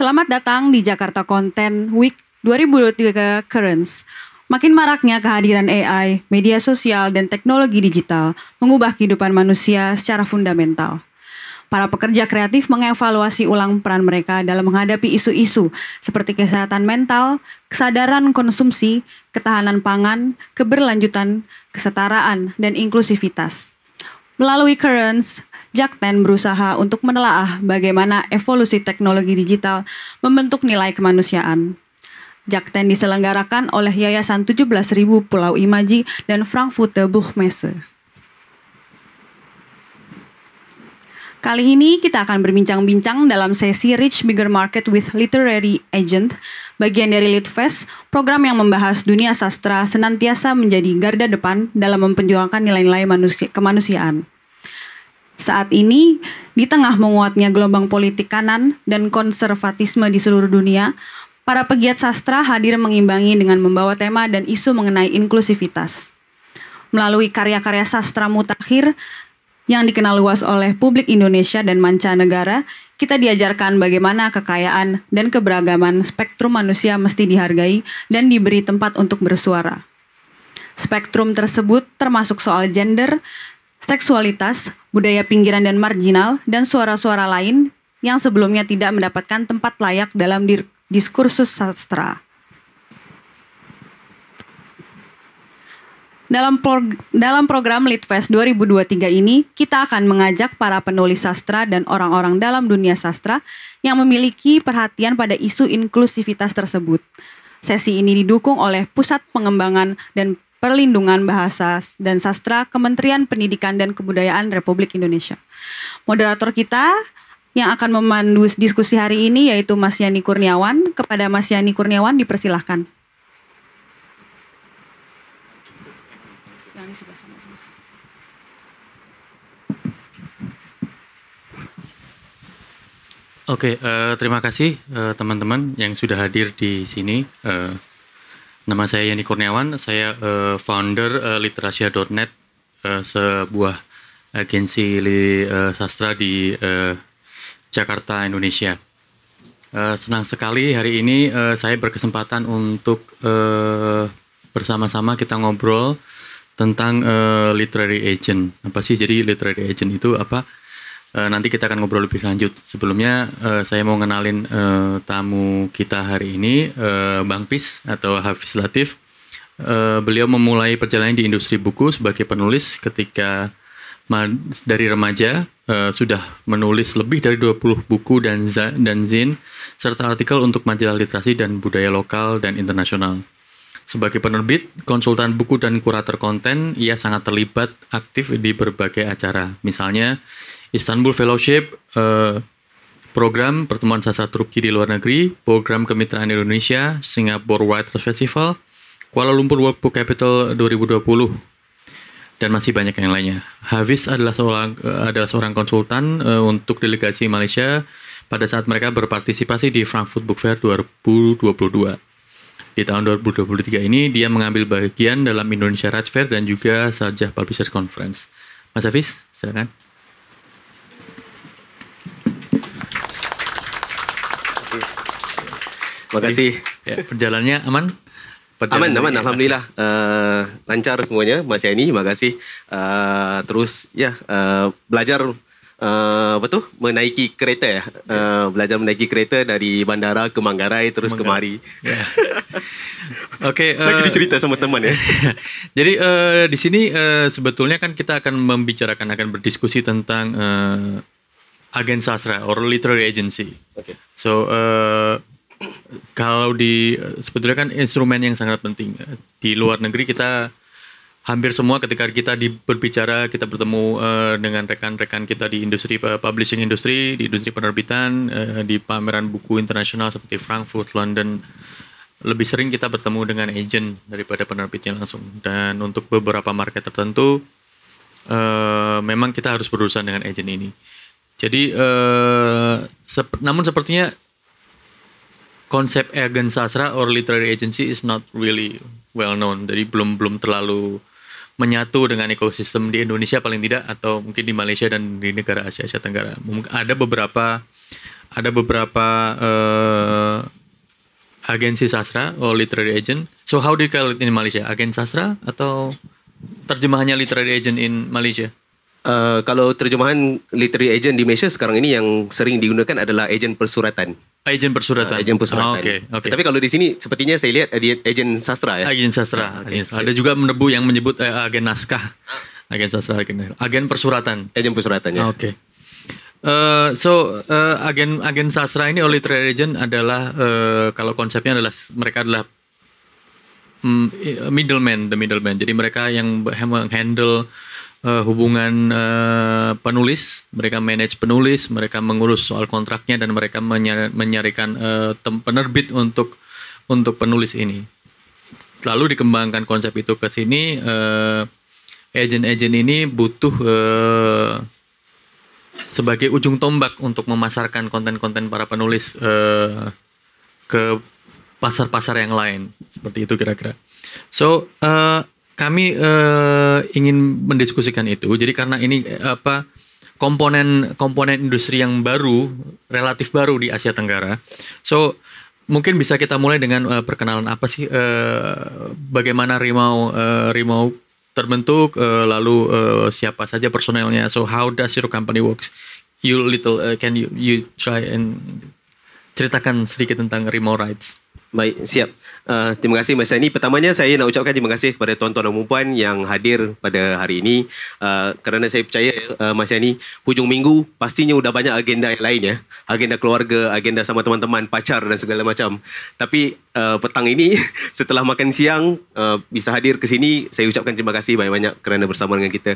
Selamat datang di Jakarta Content Week 2023 Currents. Makin maraknya kehadiran AI, media sosial, dan teknologi digital mengubah kehidupan manusia secara fundamental. Para pekerja kreatif mengevaluasi ulang peran mereka dalam menghadapi isu-isu seperti kesehatan mental, kesadaran konsumsi, ketahanan pangan, keberlanjutan, kesetaraan, dan inklusivitas. Melalui Currents, Jakten berusaha untuk menelaah bagaimana evolusi teknologi digital membentuk nilai kemanusiaan. Jakten diselenggarakan oleh Yayasan 17.000 Pulau Imaji dan Frankfurter Buchmesse. Kali ini kita akan berbincang-bincang dalam sesi Reach Bigger Market with Literary Agent, bagian dari Litfest, program yang membahas dunia sastra senantiasa menjadi garda depan dalam memperjuangkan nilai-nilai kemanusiaan. Saat ini, di tengah menguatnya gelombang politik kanan dan konservatisme di seluruh dunia, para pegiat sastra hadir mengimbangi dengan membawa tema dan isu mengenai inklusivitas. Melalui karya-karya sastra mutakhir yang dikenal luas oleh publik Indonesia dan mancanegara, kita diajarkan bagaimana kekayaan dan keberagaman spektrum manusia mesti dihargai dan diberi tempat untuk bersuara. Spektrum tersebut termasuk soal gender, seksualitas, budaya pinggiran dan marginal, dan suara-suara lain yang sebelumnya tidak mendapatkan tempat layak dalam diskursus sastra. Dalam program Litfest 2023 ini, kita akan mengajak para penulis sastra dan orang-orang dalam dunia sastra yang memiliki perhatian pada isu inklusivitas tersebut. Sesi ini didukung oleh Pusat Pengembangan dan Perlindungan Bahasa dan Sastra Kementerian Pendidikan dan Kebudayaan Republik Indonesia. Moderator kita yang akan memandu diskusi hari ini yaitu Mas Yani Kurniawan. Kepada Mas Yani Kurniawan dipersilahkan. Oke, terima kasih teman-teman yang sudah hadir di sini. Nama saya Yani Kurniawan, saya founder literasia.net, sebuah agensi sastra di Jakarta, Indonesia. Senang sekali hari ini saya berkesempatan untuk bersama-sama kita ngobrol tentang literary agent. Apa sih jadi literary agent itu apa? Nanti kita akan ngobrol lebih lanjut. Sebelumnya saya mau ngenalin tamu kita hari ini, Bang Pis atau Hafiz Latif. Beliau memulai perjalanan di industri buku sebagai penulis ketika dari remaja, sudah menulis lebih dari 20 buku dan zin, serta artikel untuk majalah literasi dan budaya lokal dan internasional. Sebagai penerbit, konsultan buku dan kurator konten, ia sangat terlibat aktif di berbagai acara. Misalnya, Istanbul Fellowship, program pertemuan sastra Turki di luar negeri, program kemitraan Indonesia, Singapore Writers Festival, Kuala Lumpur World Book Capital 2020, dan masih banyak yang lainnya. Hafiz adalah seorang konsultan untuk delegasi Malaysia pada saat mereka berpartisipasi di Frankfurt Book Fair 2022. Di tahun 2023 ini, dia mengambil bagian dalam Indonesia Writers Fair dan juga Sarjah Publishers Conference. Mas Hafiz, silakan. Terima kasih. Ya, perjalanannya aman? Aman, alhamdulillah. Lancar semuanya, Mas Yani. Terima kasih. Terus ya belajar menaiki kereta ya. Belajar menaiki kereta dari bandara ke Manggarai terus kemari. Ya. Oke. Jadi cerita sama teman ya. Jadi di sini sebetulnya kan kita akan berdiskusi tentang agen sastra or literary agency. Okay. So kalau sebetulnya kan instrumen yang sangat penting di luar negeri. Kita hampir semua ketika kita berbicara, kita bertemu dengan rekan-rekan kita di industri publishing industri, di industri penerbitan, di pameran buku internasional seperti Frankfurt, London. Lebih sering kita bertemu dengan agent daripada penerbitnya langsung. Dan untuk beberapa market tertentu, memang kita harus berurusan dengan agent ini. Jadi, namun sepertinya konsep agen sastra or literary agency is not really well known. Jadi belum terlalu menyatu dengan ekosistem di Indonesia paling tidak, atau mungkin di Malaysia dan di negara Asia Tenggara. Ada beberapa ada beberapa agensi sastra or literary agent. So how do you call it in Malaysia? Agen sastra atau terjemahannya literary agent in Malaysia? Kalau terjemahan literary agent di Malaysia sekarang ini yang sering digunakan adalah ejen persuratan. Agen persuratan. Ejen persuratan. Okay. Tapi kalau di sini sepertinya saya lihat ada ejen sastra ya. Agen sastra. Ada juga yang menyebut agen naskah. Agen sastra, agen persuratan. Ejen persuratan ya. Oke. Agen sastra ini oleh literary agent adalah kalau konsepnya adalah mereka adalah middleman. Jadi mereka yang menghandle hubungan penulis, mereka manage penulis, mereka mengurus soal kontraknya dan mereka menyarikan penerbit untuk penulis ini. Lalu dikembangkan konsep itu ke sini, agen-agen ini butuh sebagai ujung tombak untuk memasarkan konten-konten para penulis ke pasar-pasar yang lain, seperti itu kira-kira. So kami ingin mendiskusikan itu. Jadi karena ini komponen industri yang relatif baru di Asia Tenggara. So mungkin bisa kita mulai dengan perkenalan apa sih bagaimana Rimau terbentuk, lalu siapa saja personelnya. So how does your company works? Can you try and ceritakan sedikit tentang Rimau Rights? Baik, siap. Terima kasih Mas Sani. Pertamanya saya nak ucapkan terima kasih kepada tuan-tuan dan puan yang hadir pada hari ini. Kerana saya percaya Mas Sani, hujung minggu pastinya sudah banyak agenda yang lain ya. Agenda keluarga, agenda sama teman-teman, pacar dan segala macam. Tapi petang ini setelah makan siang bisa hadir ke sini, saya ucapkan terima kasih banyak-banyak kerana bersama dengan kita.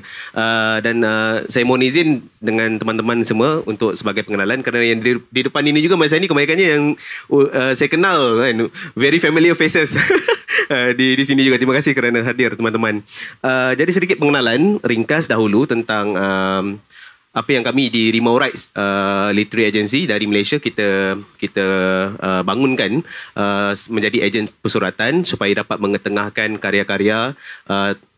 Dan saya mohon izin dengan teman-teman semua untuk sebagai pengenalan, kerana yang di depan ini juga Mas Sani kebanyakannya yang saya kenal kan, very familiar faces di sini juga. Terima kasih kerana hadir teman-teman. Jadi sedikit pengenalan ringkas dahulu tentang apa yang kami di Rimau Rights Literary Agency dari Malaysia kita bangunkan menjadi ejen persuratan supaya dapat mengetengahkan karya-karya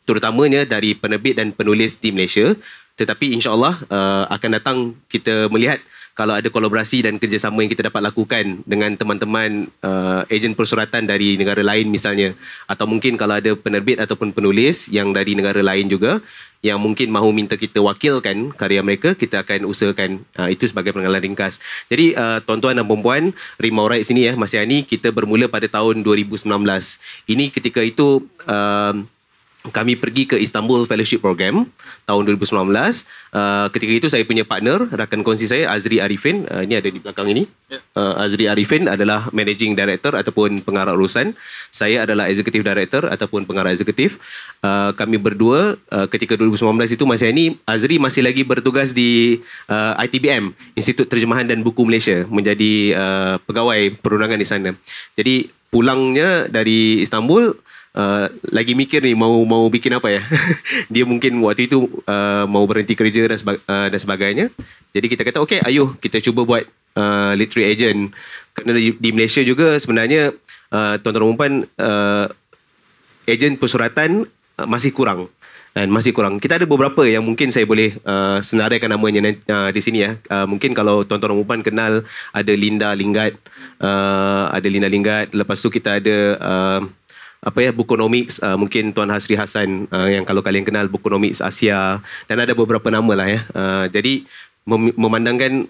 terutamanya dari penerbit dan penulis di Malaysia. Tetapi insya-Allah akan datang kita melihat kalau ada kolaborasi dan kerjasama yang kita dapat lakukan dengan teman-teman ejen persuratan dari negara lain misalnya, atau mungkin kalau ada penerbit ataupun penulis yang dari negara lain juga yang mungkin mahu minta kita wakilkan karya mereka, kita akan usahakan. Itu sebagai pengenalan ringkas. Jadi tuan-tuan dan puan-puan, Rimau Rights ini ya Mas Yani, kita bermula pada tahun 2019. Ini ketika itu kami pergi ke Istanbul Fellowship Program tahun 2019. Ketika itu saya punya partner, rakan kongsi saya Azri Arifin, ini ada di belakang ini. Azri Arifin adalah Managing Director ataupun pengarah urusan. Saya adalah Executive Director ataupun pengarah eksekutif. Kami berdua ketika 2019 itu Mas Yani, Azri masih lagi bertugas di ITBM, Institut Terjemahan dan Buku Malaysia, menjadi pegawai perundangan di sana. Jadi pulangnya dari Istanbul, lagi mikir ni mau bikin apa ya. Dia mungkin waktu itu mau berhenti kerja dan sebagainya. Jadi kita kata okey, ayo kita cuba buat literary agent. Kerana di Malaysia juga sebenarnya tuan-tuan dan puan, ejen persuratan masih kurang. Dan masih kurang. Kita ada beberapa yang mungkin saya boleh senaraikan namanya di sini ya. Mungkin kalau tuan-tuan dan puan kenal, ada Linda Linggat. Lepas tu kita ada Bukonomics, mungkin Tuan Hasri Hassan yang kalau kalian kenal, Bukonomics Asia, dan ada beberapa nama lah ya. Jadi memandangkan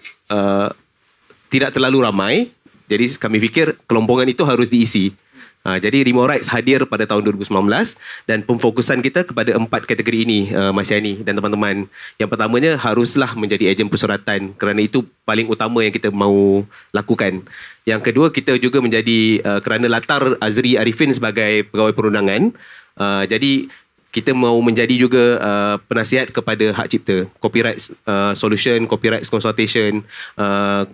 tidak terlalu ramai, jadi kami fikir kelompongan itu harus diisi. Jadi Rimau Rights hadir pada tahun 2019 dan pemfokusan kita kepada 4 kategori ini, Mas Yani dan teman-teman. Yang pertamanya haruslah menjadi ejen persuratan, kerana itu paling utama yang kita mahu lakukan. Yang kedua, kita juga menjadi kerana latar Azri Arifin sebagai pegawai perundangan, jadi kita mahu menjadi juga penasihat kepada hak cipta, copyright solution, copyright consultation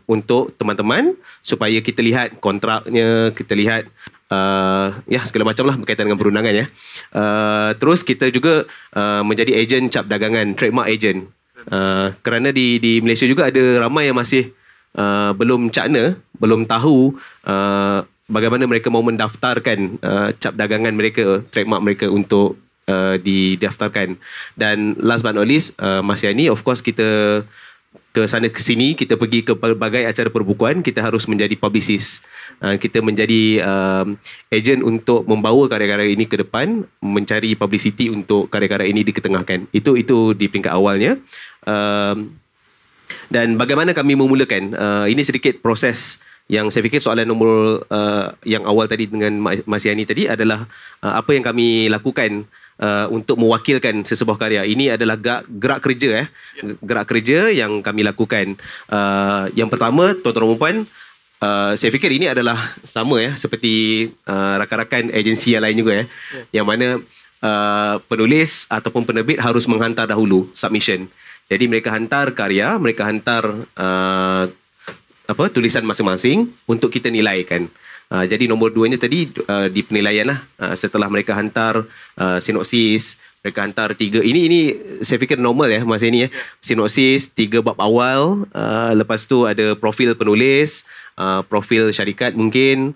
untuk teman-teman, supaya kita lihat kontraknya, kita lihat segala macam lah berkaitan dengan perundangan ya. Terus kita juga menjadi ejen cap dagangan, trademark agent. Kerana di Malaysia juga ada ramai yang masih belum cakna, belum tahu bagaimana mereka mau mendaftarkan cap dagangan mereka, trademark mereka untuk didaftarkan. Dan last but not least, Mas Yani, of course kita ke sana ke sini, kita pergi ke pelbagai acara perbukuan, kita harus menjadi publicist. Kita menjadi agent untuk membawa karya-karya ini ke depan, mencari publicity untuk karya-karya ini diketengahkan. Itu di peringkat awalnya. Dan bagaimana kami memulakan? Ini sedikit proses yang saya fikir soalan nombor yang awal tadi dengan Mas Yani tadi adalah apa yang kami lakukan untuk mewakilkan sesebuah karya. Ini adalah gerak kerja gerak kerja yang kami lakukan. Yang pertama, tuan-tuan dan puan, saya fikir ini adalah sama seperti rakan-rakan agensi yang lain juga yang mana penulis ataupun penerbit harus menghantar dahulu submission. Jadi mereka hantar karya, mereka hantar tulisan masing-masing untuk kita nilaikan. Jadi nombor 2-nya tadi di penilaian lah. Setelah mereka hantar sinopsis, mereka hantar 3. Ini saya fikir normal masa ini Sinopsis 3 bab awal, lepas tu ada profil penulis, profil syarikat mungkin,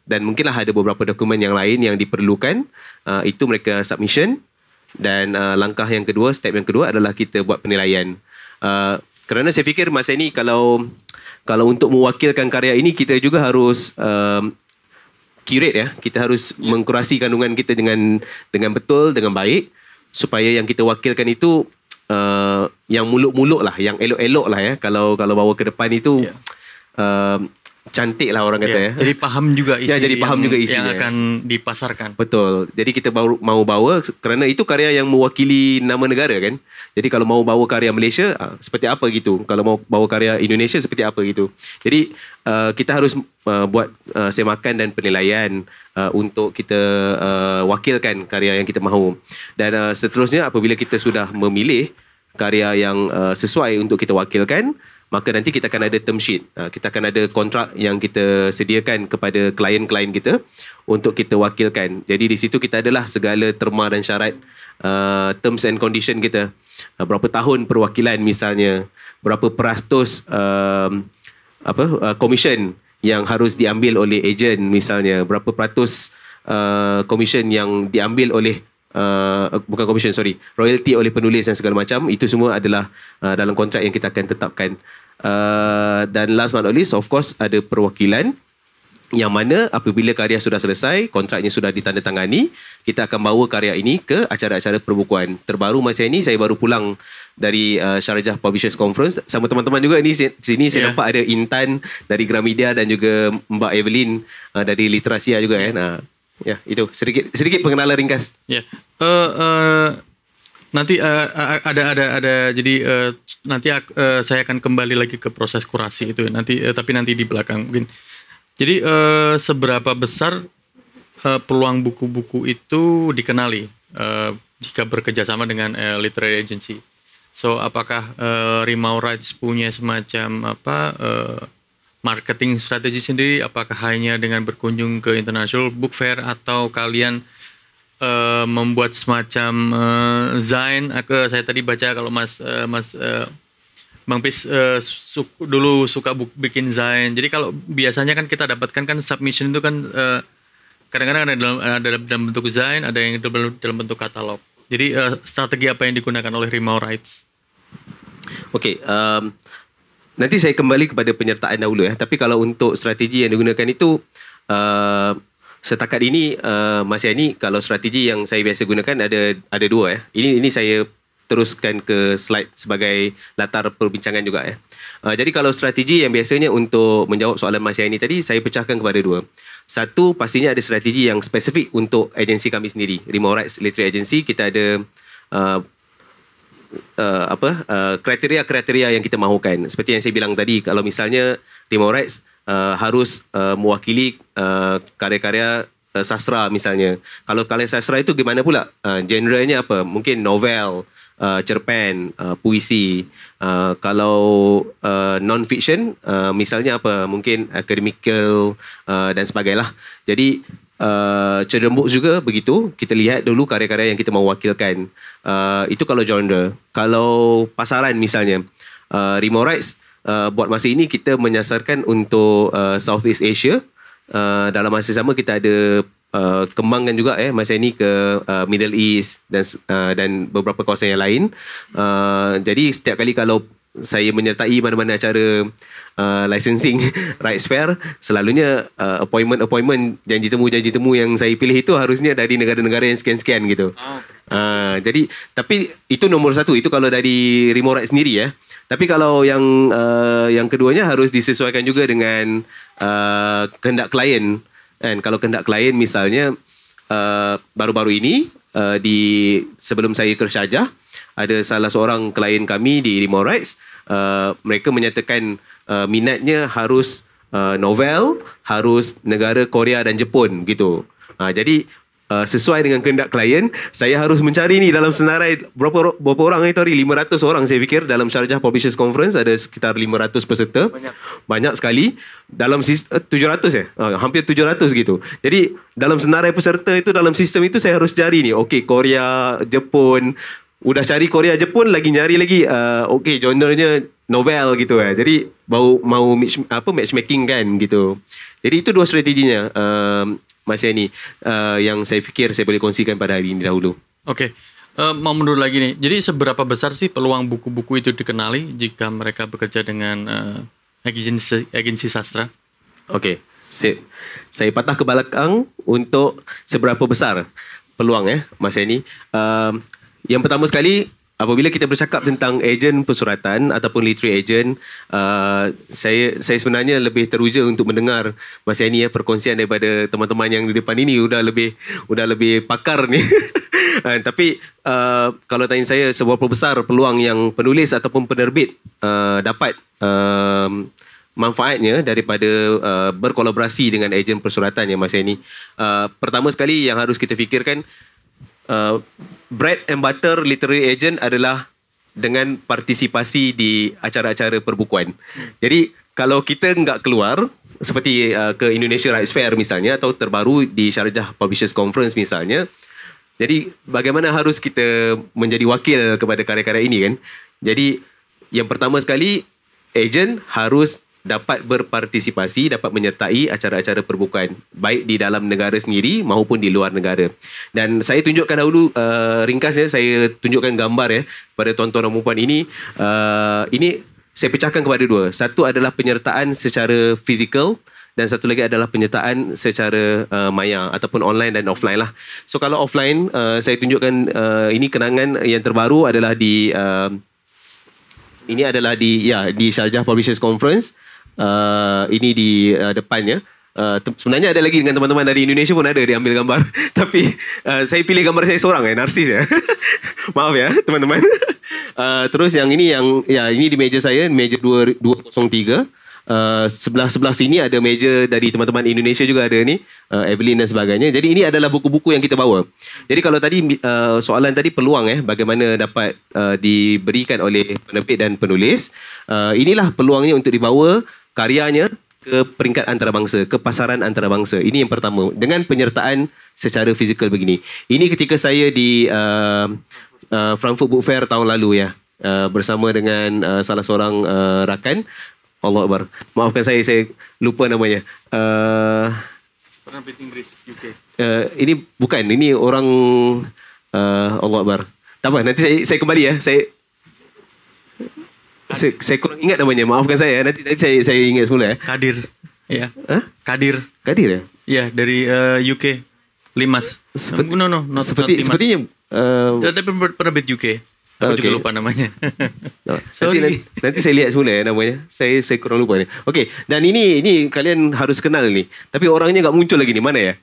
dan mungkinlah ada beberapa dokumen yang lain yang diperlukan. Itu mereka submission. Dan langkah yang kedua, step yang kedua adalah kita buat penilaian. Kerana saya fikir masa ini kalau untuk mewakilkan karya ini, kita juga harus curate kita harus mengkurasi kandungan kita dengan betul, dengan baik, supaya yang kita wakilkan itu yang muluk-muluk lah, yang elok-elok lah kalau bawa ke depan itu cantik lah orang kata Jadi faham juga isi jadi faham juga isinya yang akan dipasarkan. Betul. Jadi kita mau bawa kerana itu karya yang mewakili nama negara kan. Jadi kalau mau bawa karya Malaysia seperti apa gitu. Kalau mau bawa karya Indonesia seperti apa gitu. Jadi kita harus buat semakan dan penilaian untuk kita wakilkan karya yang kita mahu. Dan seterusnya apabila kita sudah memilih karya yang sesuai untuk kita wakilkan, maka nanti kita akan ada term sheet. Kita akan ada kontrak yang kita sediakan kepada klien-klien kita untuk kita wakilkan. Jadi di situ kita adalah segala terma dan syarat, terms and condition kita. Berapa tahun perwakilan misalnya, berapa peratus commission yang harus diambil oleh ejen misalnya, berapa peratus commission yang diambil oleh bukan commission, royalty oleh penulis dan segala macam. Itu semua adalah dalam kontrak yang kita akan tetapkan. Dan last but not least, of course, ada perwakilan yang mana apabila karya sudah selesai, kontraknya sudah ditandatangani, kita akan bawa karya ini ke acara-acara perbukuan. Terbaru masa ini saya baru pulang dari Sharjah Publishers Conference sama teman-teman juga. Sini saya nampak ada Intan dari Gramedia dan juga Mbak Evelyn dari Literasia juga itu sedikit pengenalan ringkas. Nanti ada jadi nanti saya akan kembali lagi ke proses kurasi itu nanti, tapi nanti di belakang mungkin. Jadi seberapa besar peluang buku-buku itu dikenali jika bekerjasama dengan literary agency? So apakah Rimau Rights punya semacam marketing strategi sendiri? Apakah hanya dengan berkunjung ke international book fair, atau kalian membuat semacam zain? Saya tadi baca kalau Bang Pis dulu suka bikin zain. Jadi kalau biasanya kan kita dapatkan kan submission itu kan kadang-kadang ada dalam bentuk zain, ada yang dalam bentuk katalog. Jadi strategi apa yang digunakan oleh Rimau Rights? Okey, nanti saya kembali kepada penyertaan dahulu Tapi kalau untuk strategi yang digunakan itu setakat ini Mas Yani, kalau strategi yang saya biasa gunakan ada dua Ini saya teruskan ke slide sebagai latar perbincangan juga Jadi kalau strategi yang biasanya untuk menjawab soalan Mas Yani tadi, saya pecahkan kepada dua. Satu, pastinya ada strategi yang spesifik untuk agensi kami sendiri, Rimau Rights Literary Agency. Kita ada kriteria-kriteria yang kita mahukan. Seperti yang saya bilang tadi, kalau misalnya Rimau Rights harus mewakili karya-karya sastra misalnya. Kalau karya sastra itu gimana pula? Genrenya apa? Mungkin novel, cerpen, puisi. Kalau non-fiction, misalnya apa? Mungkin academical dan sebagainya. Jadi children books juga begitu. Kita lihat dulu karya-karya yang kita mahu wakilkan. Itu kalau genre. Kalau pasaran misalnya, Rimau Rights buat masa ini kita menyasarkan untuk Southeast Asia. Dalam masa sama kita ada kembangkan juga masa ini ke Middle East dan beberapa kawasan yang lain. Jadi setiap kali kalau saya menyertai mana-mana acara licensing rights fair, selalunya appointment janji temu yang saya pilih itu harusnya dari negara-negara yang sekian-sekian gitu. Jadi tapi itu nombor satu, itu kalau dari Remo Rights sendiri ya. Tapi kalau yang keduanya harus disesuaikan juga dengan kehendak klien. Dan kalau kehendak klien misalnya baru-baru ini sebelum saya ke Sharjah, ada salah seorang klien kami di Remo Rights, mereka menyatakan minatnya harus novel, harus negara Korea dan Jepun gitu. Jadi sesuai dengan kehendak klien, saya harus mencari ni dalam senarai berapa orang itu hari 500 orang saya fikir dalam Sharjah Publishers Conference, ada sekitar 500 peserta. Banyak sekali dalam 700 ya. Hampir 700 gitu. Jadi dalam senarai peserta itu, dalam sistem itu saya harus cari ni. Okey, Korea, Jepun. Udah cari Korea, Jepun, lagi nyari lagi okey, genrenya novel gitu Jadi mau matchmaking kan gitu. Jadi itu dua strateginya. Mas Yani, yang saya fikir saya boleh kongsikan pada hari ini dahulu. Okey. Mau mundur lagi nih. Jadi seberapa besar sih peluang buku-buku itu dikenali jika mereka bekerja dengan agensi sastra? Okey. Saya patah ke belakang untuk seberapa besar peluang Mas Yani. Yang pertama sekali, apabila kita bercakap tentang ejen persuratan ataupun literary agent, saya sebenarnya lebih teruja untuk mendengar Mas Yani perkongsian daripada teman-teman yang di depan ini udah lebih pakar ni. Tapi kalau tanya saya seberapa besar peluang yang penulis ataupun penerbit dapat manfaatnya daripada berkolaborasi dengan ejen persuratan Mas Yani. Pertama sekali yang harus kita fikirkan, bread and butter literary agent adalah dengan partisipasi di acara-acara perbukuan. Jadi kalau kita enggak keluar seperti ke Indonesia Rights Fair misalnya, atau terbaru di Sharjah Publishers Conference misalnya, jadi bagaimana harus kita menjadi wakil kepada karya-karya ini kan. Jadi yang pertama sekali, agent harus dapat berpartisipasi, dapat menyertai acara-acara perbukuan, baik di dalam negara sendiri maupun di luar negara. Dan saya tunjukkan dahulu ringkasnya, saya tunjukkan gambar pada tuan-tuan dan puan ini. Ini saya pecahkan kepada dua. Satu adalah penyertaan secara fizikal dan satu lagi adalah penyertaan secara maya ataupun online dan offline lah. So kalau offline, saya tunjukkan ini kenangan yang terbaru adalah di Sharjah Publishers Conference. Ini di depannya. Sebenarnya ada lagi dengan teman-teman dari Indonesia pun ada diambil gambar. Tapi saya pilih gambar saya seorang narsis Maaf teman-teman. Terus yang ini ini di meja saya, meja 203. Sebelah sini ada meja dari teman-teman Indonesia juga ada ni, Evelyn dan sebagainya. Jadi ini adalah buku-buku yang kita bawa. Jadi kalau tadi soalan tadi peluang bagaimana dapat diberikan oleh penerbit dan penulis, inilah peluangnya untuk dibawa karyanya ke peringkat antarabangsa, ke pasaran antarabangsa. Ini yang pertama, dengan penyertaan secara fizikal begini. Ini ketika saya di Frankfurt Book Fair tahun lalu bersama dengan salah seorang rakan. Allah Akbar. Maafkan saya lupa namanya. Penerbit Inggris, UK. Ini bukan, ini orang Allah Akbar. Tak apa, nanti saya kembali Saya kurang ingat namanya. Maafkan saya. Nanti saya ingat semula Kadir. Ya. Kadir ya? Ya, dari UK. Limas. Sepertinya tapi penerbit UK. Aku juga lupa namanya. Nanti saya lihat semula namanya. Saya kurang lupa ni. Okey, dan ini kalian harus kenal ni. Tapi orangnya enggak muncul lagi ni. Mana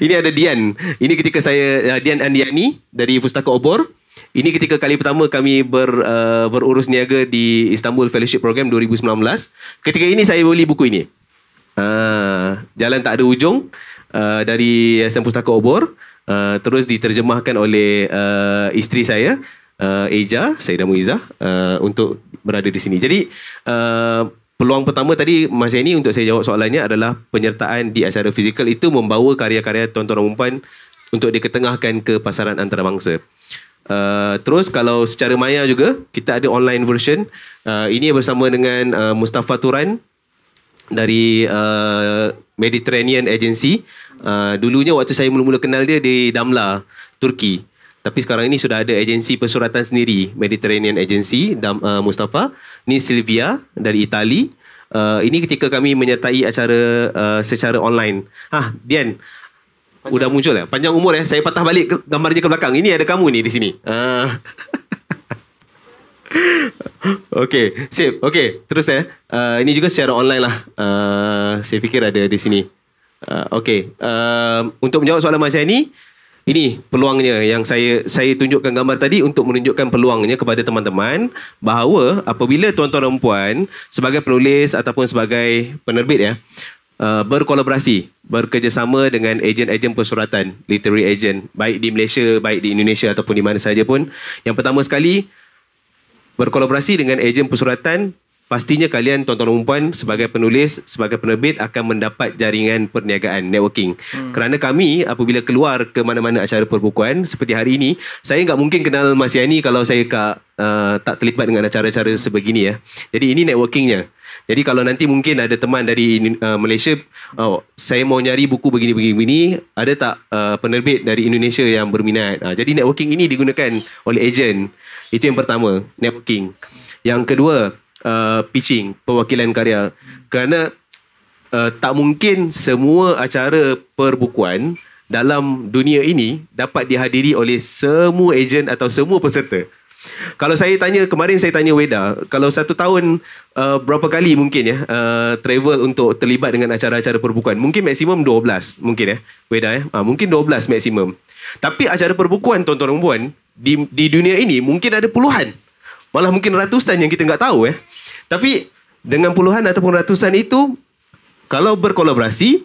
Ini ada Dian. Ini ketika saya Dian Andiani dari Pustaka Obor. Ini ketika kali pertama kami berurus niaga di Istanbul Fellowship Program 2019. Ketika ini saya beli buku ini. Jalan Tak Ada Ujung dari Yayasan Pustaka Obor. Terus diterjemahkan oleh isteri saya, Eja, Sayyidah Muizzah, untuk berada di sini. Jadi peluang pertama tadi Mas Yani untuk saya jawab soalannya adalah penyertaan di acara fizikal itu membawa karya-karya tuan-tuan dan puan untuk diketengahkan ke pasaran antarabangsa. Terus kalau secara maya juga kita ada online version. Ini bersama dengan Mustafa Turan dari Mediterranean Agency. Dulunya waktu saya mula-mula kenal dia di Damla, Turki. Tapi sekarang ini sudah ada agensi persuratan sendiri, Mediterranean Agency, Mustafa. Ni Sylvia dari Itali. Ini ketika kami menyertai acara secara online. Dian, udah muncul ya? Panjang umur ya. Saya patah balik gambarnya ke belakang. Ini ada kamu ni di sini. Okey, sip. Okey, terus ya. Ini juga secara online lah. Saya fikir ada di sini. Okey. Untuk menjawab soalan Mas Yani, ini peluangnya yang saya tunjukkan gambar tadi untuk menunjukkan peluangnya kepada teman-teman bahawa apabila tuan-tuan dan puan sebagai penulis ataupun sebagai penerbit ya, berkolaborasi, bekerjasama dengan ejen-ejen persuratan, literary agent, baik di Malaysia, baik di Indonesia ataupun di mana sahaja pun. Yang pertama sekali, berkolaborasi dengan ejen persuratan, pastinya kalian tuan-tuan dan puan sebagai penulis, sebagai penerbit akan mendapat jaringan perniagaan, networking. Kerana kami apabila keluar ke mana-mana acara perbukuan seperti hari ini, saya tak mungkin kenal Mas Yani kalau saya tak terlibat dengan acara-acara sebegini ya. Jadi ini networkingnya. Jadi kalau nanti mungkin ada teman dari Malaysia, saya mau nyari buku begini-begini, ada tak penerbit dari Indonesia yang berminat? Jadi networking ini digunakan oleh ejen. Itu yang pertama, networking. Yang kedua, pitching, perwakilan karya. Kerana tak mungkin semua acara perbukuan dalam dunia ini dapat dihadiri oleh semua ejen atau semua peserta. Kalau saya tanya, kemarin saya tanya Weda, kalau satu tahun berapa kali mungkin ya travel untuk terlibat dengan acara-acara perbukuan? Mungkin maksimum 12 mungkin ya, Weda ya. Mungkin 12 maksimum. Tapi acara perbukuan tuan-tuan dan puan di dunia ini mungkin ada puluhan. Malah mungkin ratusan yang kita tak tahu ya. Tapi dengan puluhan ataupun ratusan itu, kalau berkolaborasi,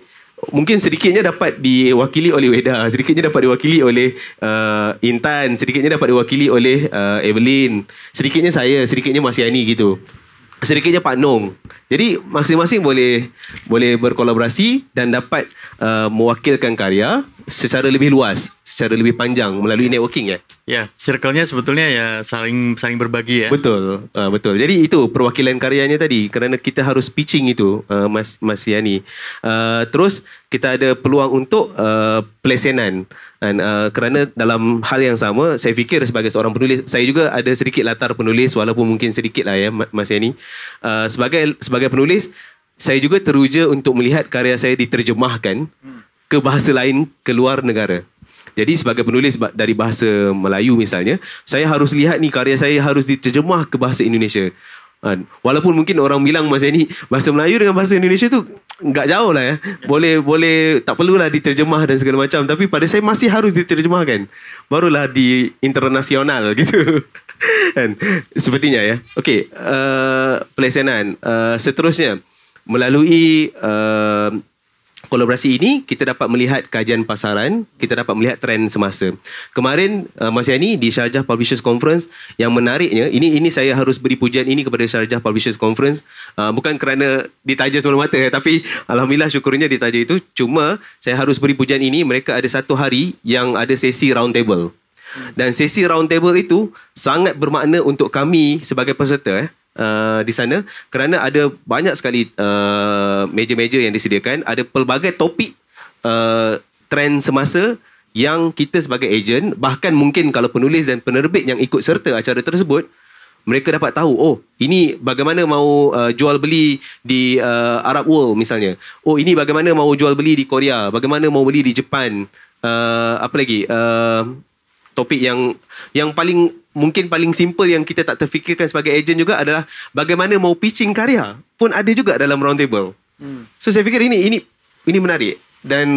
mungkin sedikitnya dapat diwakili oleh Weda, sedikitnya dapat diwakili oleh Intan, sedikitnya dapat diwakili oleh Evelyn, sedikitnya saya, sedikitnya Mas Yani gitu. Sedikitnya Pak Nong. Jadi masing-masing boleh berkolaborasi dan dapat mewakilkan karya secara lebih luas, secara lebih panjang melalui networking ya. Ya, circle-nya sebetulnya ya saling berbagi ya. Betul, betul. Jadi itu perwakilan karyanya tadi, kerana kita harus pitching itu, Mas Yani. Terus kita ada peluang untuk pelesenan. Dan kerana dalam hal yang sama, saya fikir sebagai seorang penulis, saya juga ada sedikit latar penulis walaupun mungkin sedikit lah ya Mas Yani. Sebagai penulis, saya juga teruja untuk melihat karya saya diterjemahkan ke bahasa lain ke luar negara. Jadi sebagai penulis dari bahasa Melayu misalnya, saya harus lihat ni karya saya harus diterjemah ke bahasa Indonesia. Walaupun mungkin orang bilang Mas Yani, bahasa Melayu dengan bahasa Indonesia tu enggak jauh lah ya. Boleh tak perlulah diterjemah dan segala macam, tapi pada saya masih harus diterjemahkan. Barulah di internasional gitu. Kan? Sepertinya ya. Okey, pelesenan. Seterusnya, melalui kolaborasi ini, kita dapat melihat kajian pasaran, kita dapat melihat trend semasa. Kemarin, Mas Yani di Sharjah Publishers Conference, yang menariknya, ini saya harus beri pujian ini kepada Sharjah Publishers Conference, bukan kerana ditaja semata mata, tapi Alhamdulillah syukurnya ditaja itu. Cuma, saya harus beri pujian ini, mereka ada satu hari yang ada sesi round table. Dan sesi round table itu sangat bermakna untuk kami sebagai peserta di sana, kerana ada banyak sekali meja-meja yang disediakan, ada pelbagai topik trend semasa yang kita sebagai ejen, bahkan mungkin kalau penulis dan penerbit yang ikut serta acara tersebut, mereka dapat tahu, oh ini bagaimana mau jual beli di Arab World misalnya, oh ini bagaimana mau jual beli di Korea, bagaimana mau beli di Jepun, apa lagi, topik yang paling simple yang kita tak terfikirkan sebagai ejen juga adalah bagaimana mau pitching karya pun ada juga dalam round table. So saya fikir ini menarik, dan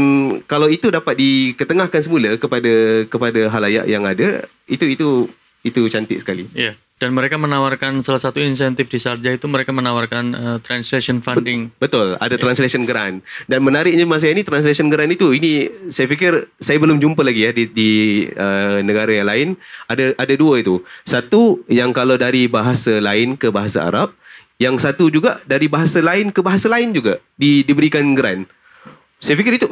kalau itu dapat diketengahkan semula kepada halayak yang ada, itu cantik sekali. Ya. Dan mereka menawarkan salah satu insentif di Sharjah itu, mereka menawarkan translation funding. Betul, ada translation grant. Dan menariknya Mas Yani, translation grant itu, ini saya fikir saya belum jumpa lagi ya di negara yang lain. Ada dua itu. Satu yang kalau dari bahasa lain ke bahasa Arab, yang satu juga dari bahasa lain ke bahasa lain juga diberikan grant. Saya fikir itu,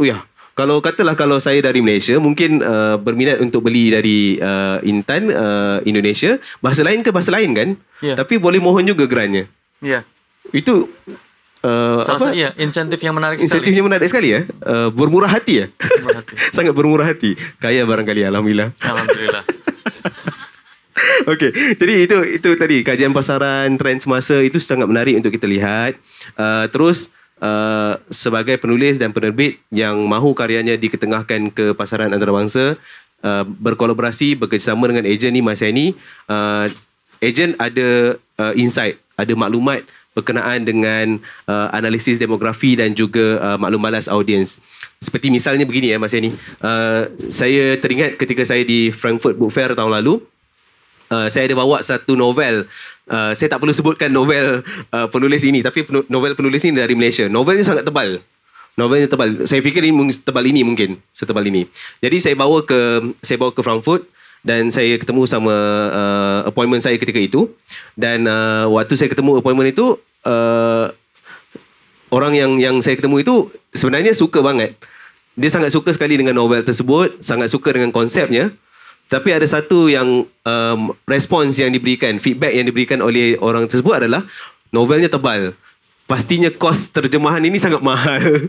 kalau saya dari Malaysia mungkin berminat untuk beli dari Intan Indonesia, bahasa lain ke bahasa lain kan, tapi boleh mohon juga grantnya. Itu insentif yang menarik sekali. Insentifnya menarik sekali ya. Bermurah hati ya. Sangat bermurah hati. Kaya barangkali, alhamdulillah. Alhamdulillah. Okey, jadi itu tadi kajian pasaran trend semasa itu sangat menarik untuk kita lihat. Terus sebagai penulis dan penerbit yang mahu karyanya diketengahkan ke pasaran antarabangsa, berkolaborasi bekerjasama dengan ejen ni masa ini, ejen ada insight, ada maklumat berkenaan dengan analisis demografi dan juga maklum balas audiens. Seperti misalnya begini masa ini, saya teringat ketika saya di Frankfurt Book Fair tahun lalu, saya ada bawa satu novel. Saya tak perlu sebutkan novel penulis ini, tapi novel penulis ini dari Malaysia. Novelnya sangat tebal. Novelnya tebal. Saya fikir ini setebal ini. Jadi saya bawa ke Frankfurt dan saya ketemu sama appointment saya ketika itu. Dan waktu saya ketemu appointment itu, orang yang saya ketemu itu sebenarnya suka banget. Dia sangat suka sekali dengan novel tersebut, sangat suka dengan konsepnya. Tapi ada satu yang respons yang diberikan, feedback yang diberikan oleh orang tersebut adalah novelnya tebal. Pastinya kos terjemahan ini sangat mahal.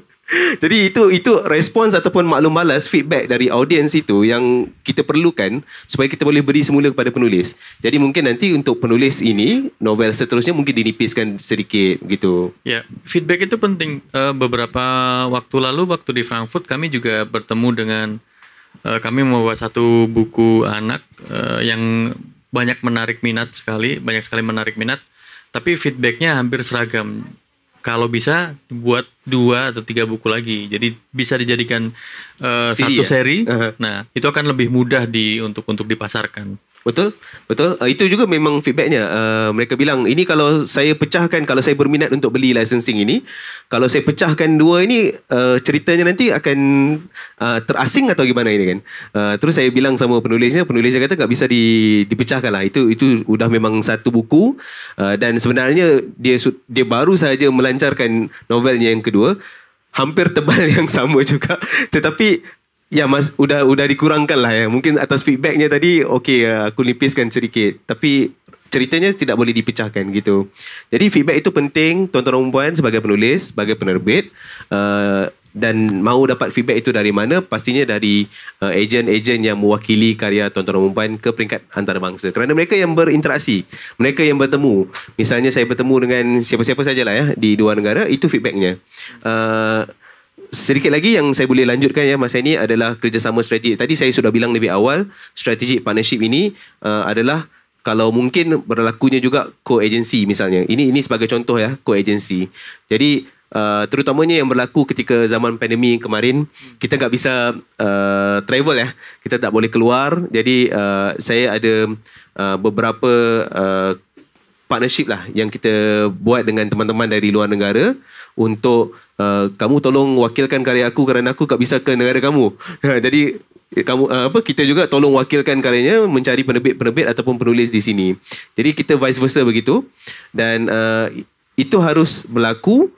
Jadi itu respons ataupun maklum balas, feedback dari audiens itu yang kita perlukan supaya kita boleh beri semula kepada penulis. Jadi mungkin nanti untuk penulis ini, novel seterusnya mungkin dinipiskan sedikit gitu. Ya, feedback itu penting. Beberapa waktu lalu, waktu di Frankfurt, kami juga bertemu dengan kami membawa satu buku anak yang banyak sekali menarik minat, tapi feedbacknya hampir seragam. Kalau bisa buat 2 atau 3 buku lagi, jadi bisa dijadikan satu seri. Nah, itu akan lebih mudah untuk dipasarkan. Betul. Itu juga memang feedbacknya. Mereka bilang, ini kalau saya pecahkan, kalau saya berminat untuk beli licensing ini, kalau saya pecahkan 2 ini, ceritanya nanti akan terasing atau gimana ini kan. Terus saya bilang sama penulisnya kata tak bisa dipecahkan lah. Itu udah memang satu buku, dan sebenarnya dia baru saja melancarkan novelnya yang kedua, hampir tebal yang sama juga. Tetapi ya udah dikurangkan lah ya. Mungkin atas feedbacknya tadi aku nipiskan sedikit. Tapi ceritanya tidak boleh dipecahkan gitu. Jadi feedback itu penting tuan-tuan dan puan sebagai penulis, sebagai penerbit, dan mahu dapat feedback itu dari mana? Pastinya dari ejen-ejen yang mewakili karya tuan-tuan dan puan ke peringkat antarabangsa. Kerana mereka yang berinteraksi, mereka yang bertemu. Misalnya saya bertemu dengan siapa-siapa sajalah ya di 2 negara, itu feedbacknya. Sedikit lagi yang saya boleh lanjutkan masa ini adalah kerjasama strategik. Tadi saya sudah bilang lebih awal, strategic partnership ini adalah kalau mungkin berlakunya juga co-agency misalnya. Ini sebagai contoh co-agency. Jadi terutamanya yang berlaku ketika zaman pandemik kemarin, kita tak bisa travel kita tak boleh keluar. Jadi saya ada beberapa partnership yang kita buat dengan teman-teman dari luar negara untuk kamu tolong wakilkan karya aku kerana aku tak bisa ke negara kamu. Jadi kita juga tolong wakilkan karyanya, mencari penerbit ataupun penulis di sini. Jadi kita vice versa begitu. Dan itu harus berlaku.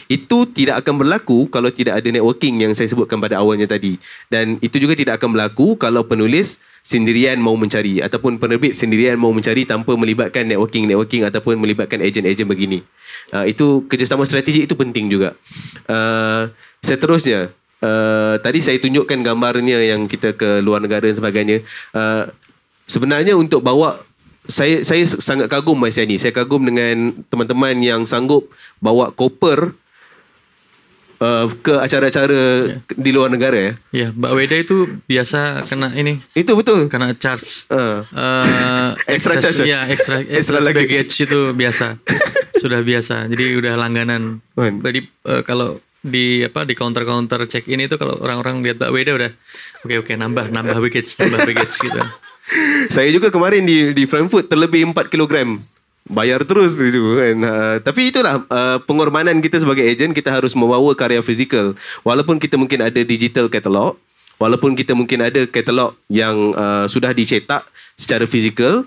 Itu tidak akan berlaku kalau tidak ada networking yang saya sebutkan pada awalnya tadi. Dan itu juga tidak akan berlaku kalau penulis sendirian mau mencari ataupun penerbit sendirian mau mencari tanpa melibatkan networking ataupun melibatkan ejen-ejen begini. Itu kerjasama strategik itu penting juga. Seterusnya, tadi saya tunjukkan gambarnya yang kita ke luar negara dan sebagainya. Sebenarnya untuk bawa, saya sangat kagum masa ni. Saya kagum dengan teman-teman yang sanggup bawa koper ke acara-acara di luar negara Ya, Mbak Weda itu biasa kena ini. Itu betul. Kena charge. Extra charge. Ya, extra baggage itu biasa. Sudah biasa. Jadi udah langganan. Jadi kalau di counter check in itu kalau orang-orang lihat Mbak Weda udah oke nambah baggage gitu. Saya juga kemarin di Frankfurt terlebih 4 kilogram. Bayar terus gitu kan. Tapi itulah pengorbanan kita sebagai ejen, kita harus membawa karya fizikal. Walaupun kita mungkin ada digital catalog, walaupun kita mungkin ada katalog yang sudah dicetak secara fizikal,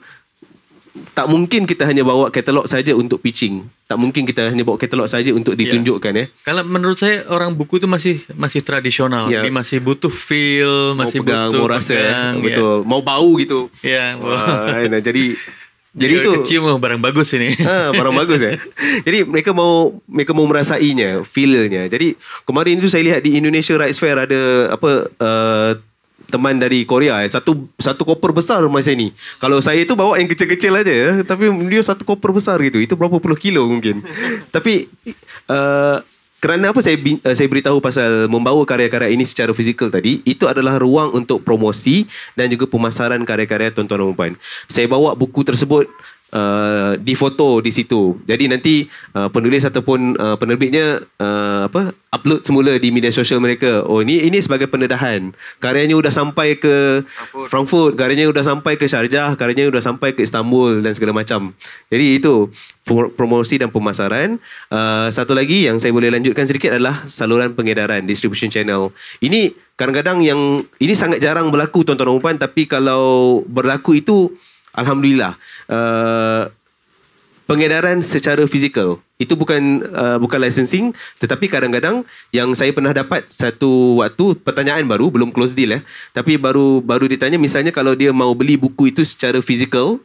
tak mungkin kita hanya bawa katalog saja untuk pitching. Tak mungkin kita hanya bawa katalog saja untuk ditunjukkan Kalau menurut saya orang buku itu masih tradisional. Dia masih butuh feel, masih butuh mau rasa betul. Mau bau gitu. Ya. Jadi itu kecium barang bagus ini. Barang bagus Jadi mereka mau merasainya, feel-nya. Jadi kemarin itu saya lihat di Indonesia Rights Fair ada teman dari Korea satu koper besar masa ni. Kalau saya tu bawa yang kecil-kecil aja ya, tapi dia satu koper besar gitu. Itu berapa puluh kilo mungkin. Tapi kerana apa saya beritahu pasal membawa karya-karya ini secara fizikal tadi, itu adalah ruang untuk promosi dan juga pemasaran karya-karya tuan-tuan dan puan. Saya bawa buku tersebut difoto di situ. Jadi nanti penulis ataupun penerbitnya upload semula di media sosial mereka. Oh ini sebagai pendedahan. Karyanya sudah sampai ke Frankfurt, karyanya sudah sampai ke Sharjah, karyanya sudah sampai ke Istanbul dan segala macam. Jadi itu promosi dan pemasaran. Satu lagi yang saya boleh lanjutkan sedikit adalah saluran pengedaran, distribution channel. Ini kadang-kadang yang ini sangat jarang berlaku tuan-tuan dan puan, tapi kalau berlaku itu alhamdulillah. Pengedaran secara fizikal itu bukan licensing, tetapi kadang-kadang yang saya pernah dapat satu waktu pertanyaan baru, belum close deal tapi baru ditanya, misalnya kalau dia mau beli buku itu secara fizikal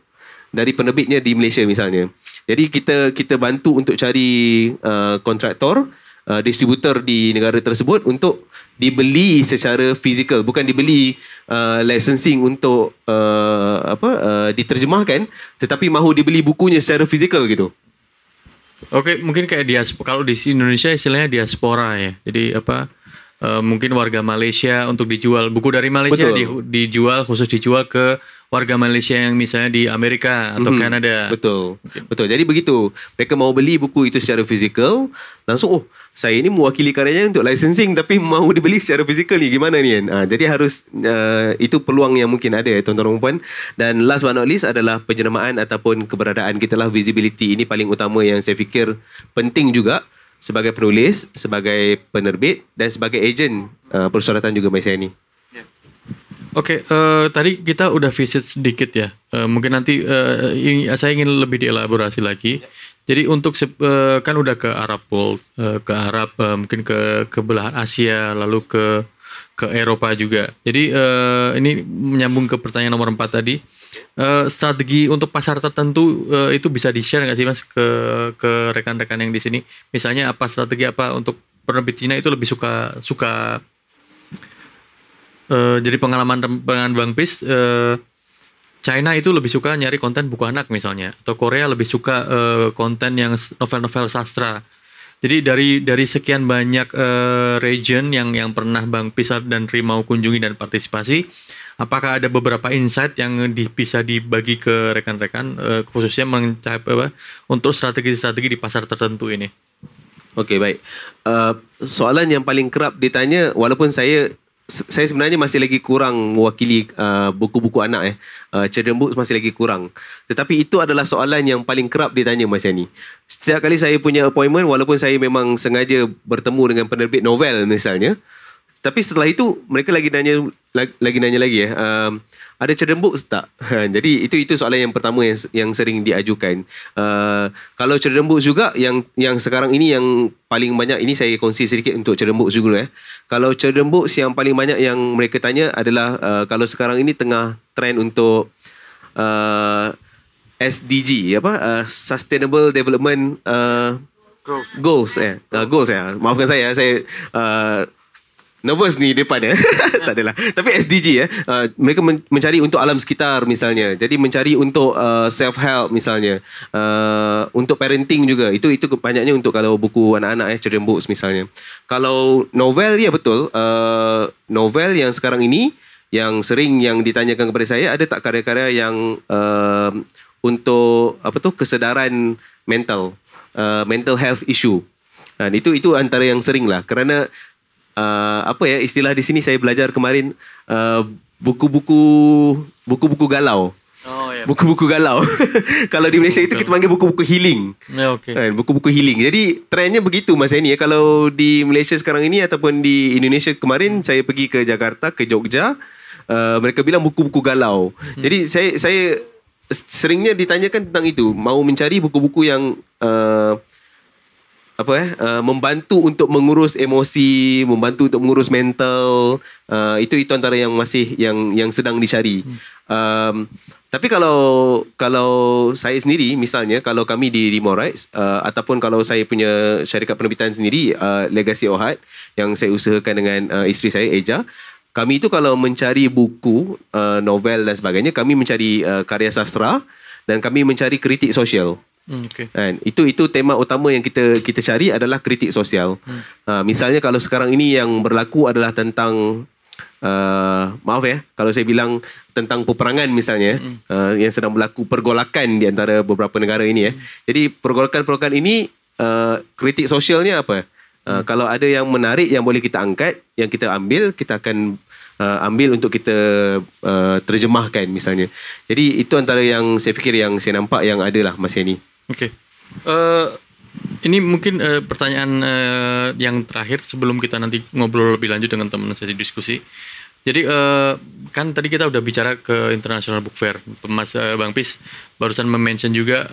dari penerbitnya di Malaysia misalnya. Jadi kita bantu untuk cari kontraktor, distributor di negara tersebut untuk dibeli secara fizikal, bukan dibeli licensing untuk diterjemahkan, tetapi mahu dibeli bukunya secara fizikal gitu. Oke, mungkin kayak diaspora. Kalau di Indonesia istilahnya diaspora ya. Jadi mungkin warga Malaysia untuk dijual buku dari Malaysia dijual ke warga Malaysia yang misalnya di Amerika atau Kanada. Betul. Jadi begitu. Mereka mau beli buku itu secara fizikal, langsung saya ini mewakili karyanya untuk licensing tapi mau dibeli secara fizikal ni gimana ni kan. Jadi harus itu peluang yang mungkin ada tuan-tuan dan puan. Dan last but not least adalah penjenamaan ataupun keberadaan kita lah, visibility. Ini paling utama yang saya fikir penting juga sebagai penulis, sebagai penerbit dan sebagai ejen persyaratan juga macam ini. Oke, tadi kita udah visit sedikit ya. Mungkin nanti saya ingin lebih dielaborasi lagi. Jadi untuk kan udah ke Arab World, ke Arab, mungkin ke belahan Asia, lalu ke Eropa juga. Jadi ini menyambung ke pertanyaan nomor 4 tadi. Strategi untuk pasar tertentu itu bisa di-share nggak sih Mas ke rekan-rekan yang di sini? Misalnya strategi apa untuk penerbit Cina itu lebih suka jadi pengalaman Bang Pris, China itu lebih suka nyari konten buku anak misalnya, atau Korea lebih suka konten yang novel-novel sastra. Jadi dari sekian banyak region yang pernah Bang Pris dan Ri mau kunjungi dan partisipasi, apakah ada beberapa insight yang bisa dibagi ke rekan-rekan khususnya untuk strategi-strategi di pasar tertentu ini? Okey, baik. Soalan yang paling kerap ditanya, walaupun saya sebenarnya masih lagi kurang mewakili buku-buku anak children books masih lagi kurang. Tetapi itu adalah soalan yang paling kerap ditanya masa ni. Setiap kali saya punya appointment, walaupun saya memang sengaja bertemu dengan penerbit novel misalnya, tapi setelah itu mereka lagi nanya lagi ada children books tak? Jadi itu soalan yang pertama yang sering diajukan. Kalau children books juga yang sekarang ini yang paling banyak, ini saya kongsi sedikit untuk children books juga Kalau children books yang paling banyak yang mereka tanya adalah kalau sekarang ini tengah trend untuk SDG Sustainable Development Goals. Maafkan saya nervous ni depan tak adalah. Tapi SDG mereka mencari untuk alam sekitar misalnya. Jadi mencari untuk self help misalnya. Untuk parenting juga. Itu banyaknya untuk kalau buku anak-anak children books misalnya. Kalau novel betul. Novel yang sekarang ini yang sering yang ditanyakan kepada saya, ada tak karya-karya yang untuk kesedaran mental, mental health issue. Dan itu antara yang sering lah, kerana istilah di sini saya belajar kemarin, buku-buku galau. Oh, ya. Buku-buku galau. Kalau di Malaysia itu kita panggil buku-buku healing. Ya, okay. Buku-buku healing. Jadi trendnya begitu masa ini Kalau di Malaysia sekarang ini ataupun di Indonesia kemarin, saya pergi ke Jakarta, ke Jogja, mereka bilang buku-buku galau. Jadi saya seringnya ditanyakan tentang itu, mau mencari buku-buku yang membantu untuk mengurus emosi, membantu untuk mengurus mental. Itu antara yang masih yang sedang dicari. Tapi kalau saya sendiri, misalnya kalau kami di More Rights, ataupun kalau saya punya syarikat penerbitan sendiri, Legacy Ohad, yang saya usahakan dengan isteri saya Eja, kami itu kalau mencari buku, novel dan sebagainya, kami mencari karya sastra dan kami mencari kritik sosial. Okay. Kan? Itu tema utama yang kita cari adalah kritik sosial. Misalnya kalau sekarang ini yang berlaku adalah tentang maaf ya kalau saya bilang tentang peperangan misalnya, yang sedang berlaku pergolakan di antara beberapa negara ini ya. Jadi pergolakan ini kritik sosialnya apa? Kalau ada yang menarik yang boleh kita angkat, yang kita ambil, kita akan ambil untuk kita terjemahkan misalnya. Jadi itu antara yang saya fikir yang saya nampak yang ada lah Mas Yani. Oke. Ini mungkin pertanyaan yang terakhir sebelum kita nanti ngobrol lebih lanjut dengan teman sesi diskusi. Jadi kan tadi kita udah bicara ke International Book Fair. Mas Bang Pis barusan mention juga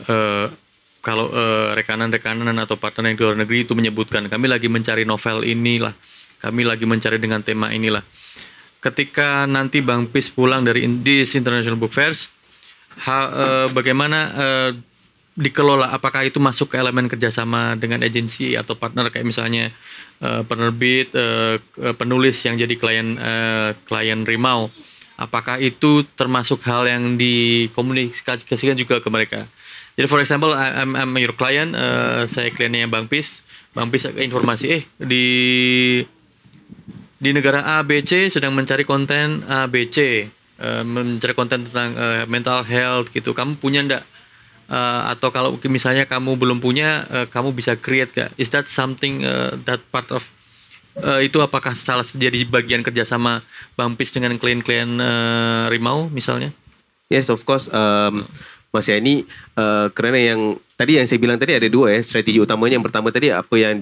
kalau rekanan-rekanan atau partner yang di luar negeri itu menyebutkan kami lagi mencari novel inilah, kami lagi mencari dengan tema inilah. Ketika nanti Bang Pis pulang dari this International Book Fairs, bagaimana dikelola, apakah itu masuk ke elemen kerjasama dengan agensi atau partner kayak misalnya penerbit, penulis yang jadi klien Rimau, apakah itu termasuk hal yang dikomunikasikan juga ke mereka? Jadi for example, I'm your client, saya kliennya Bang Pis informasi di negara A, B, C sedang mencari konten A, B, C, mencari konten tentang mental health gitu, kamu punya enggak? Atau kalau misalnya kamu belum punya, kamu bisa create gak? Is that something that part of itu apakah salah jadi bagian kerjasama Bang Pis dengan klien-klien Rimau misalnya? Yes, of course. Mas Yani, kerana yang saya bilang tadi ada dua strategi utamanya. Yang pertama tadi apa yang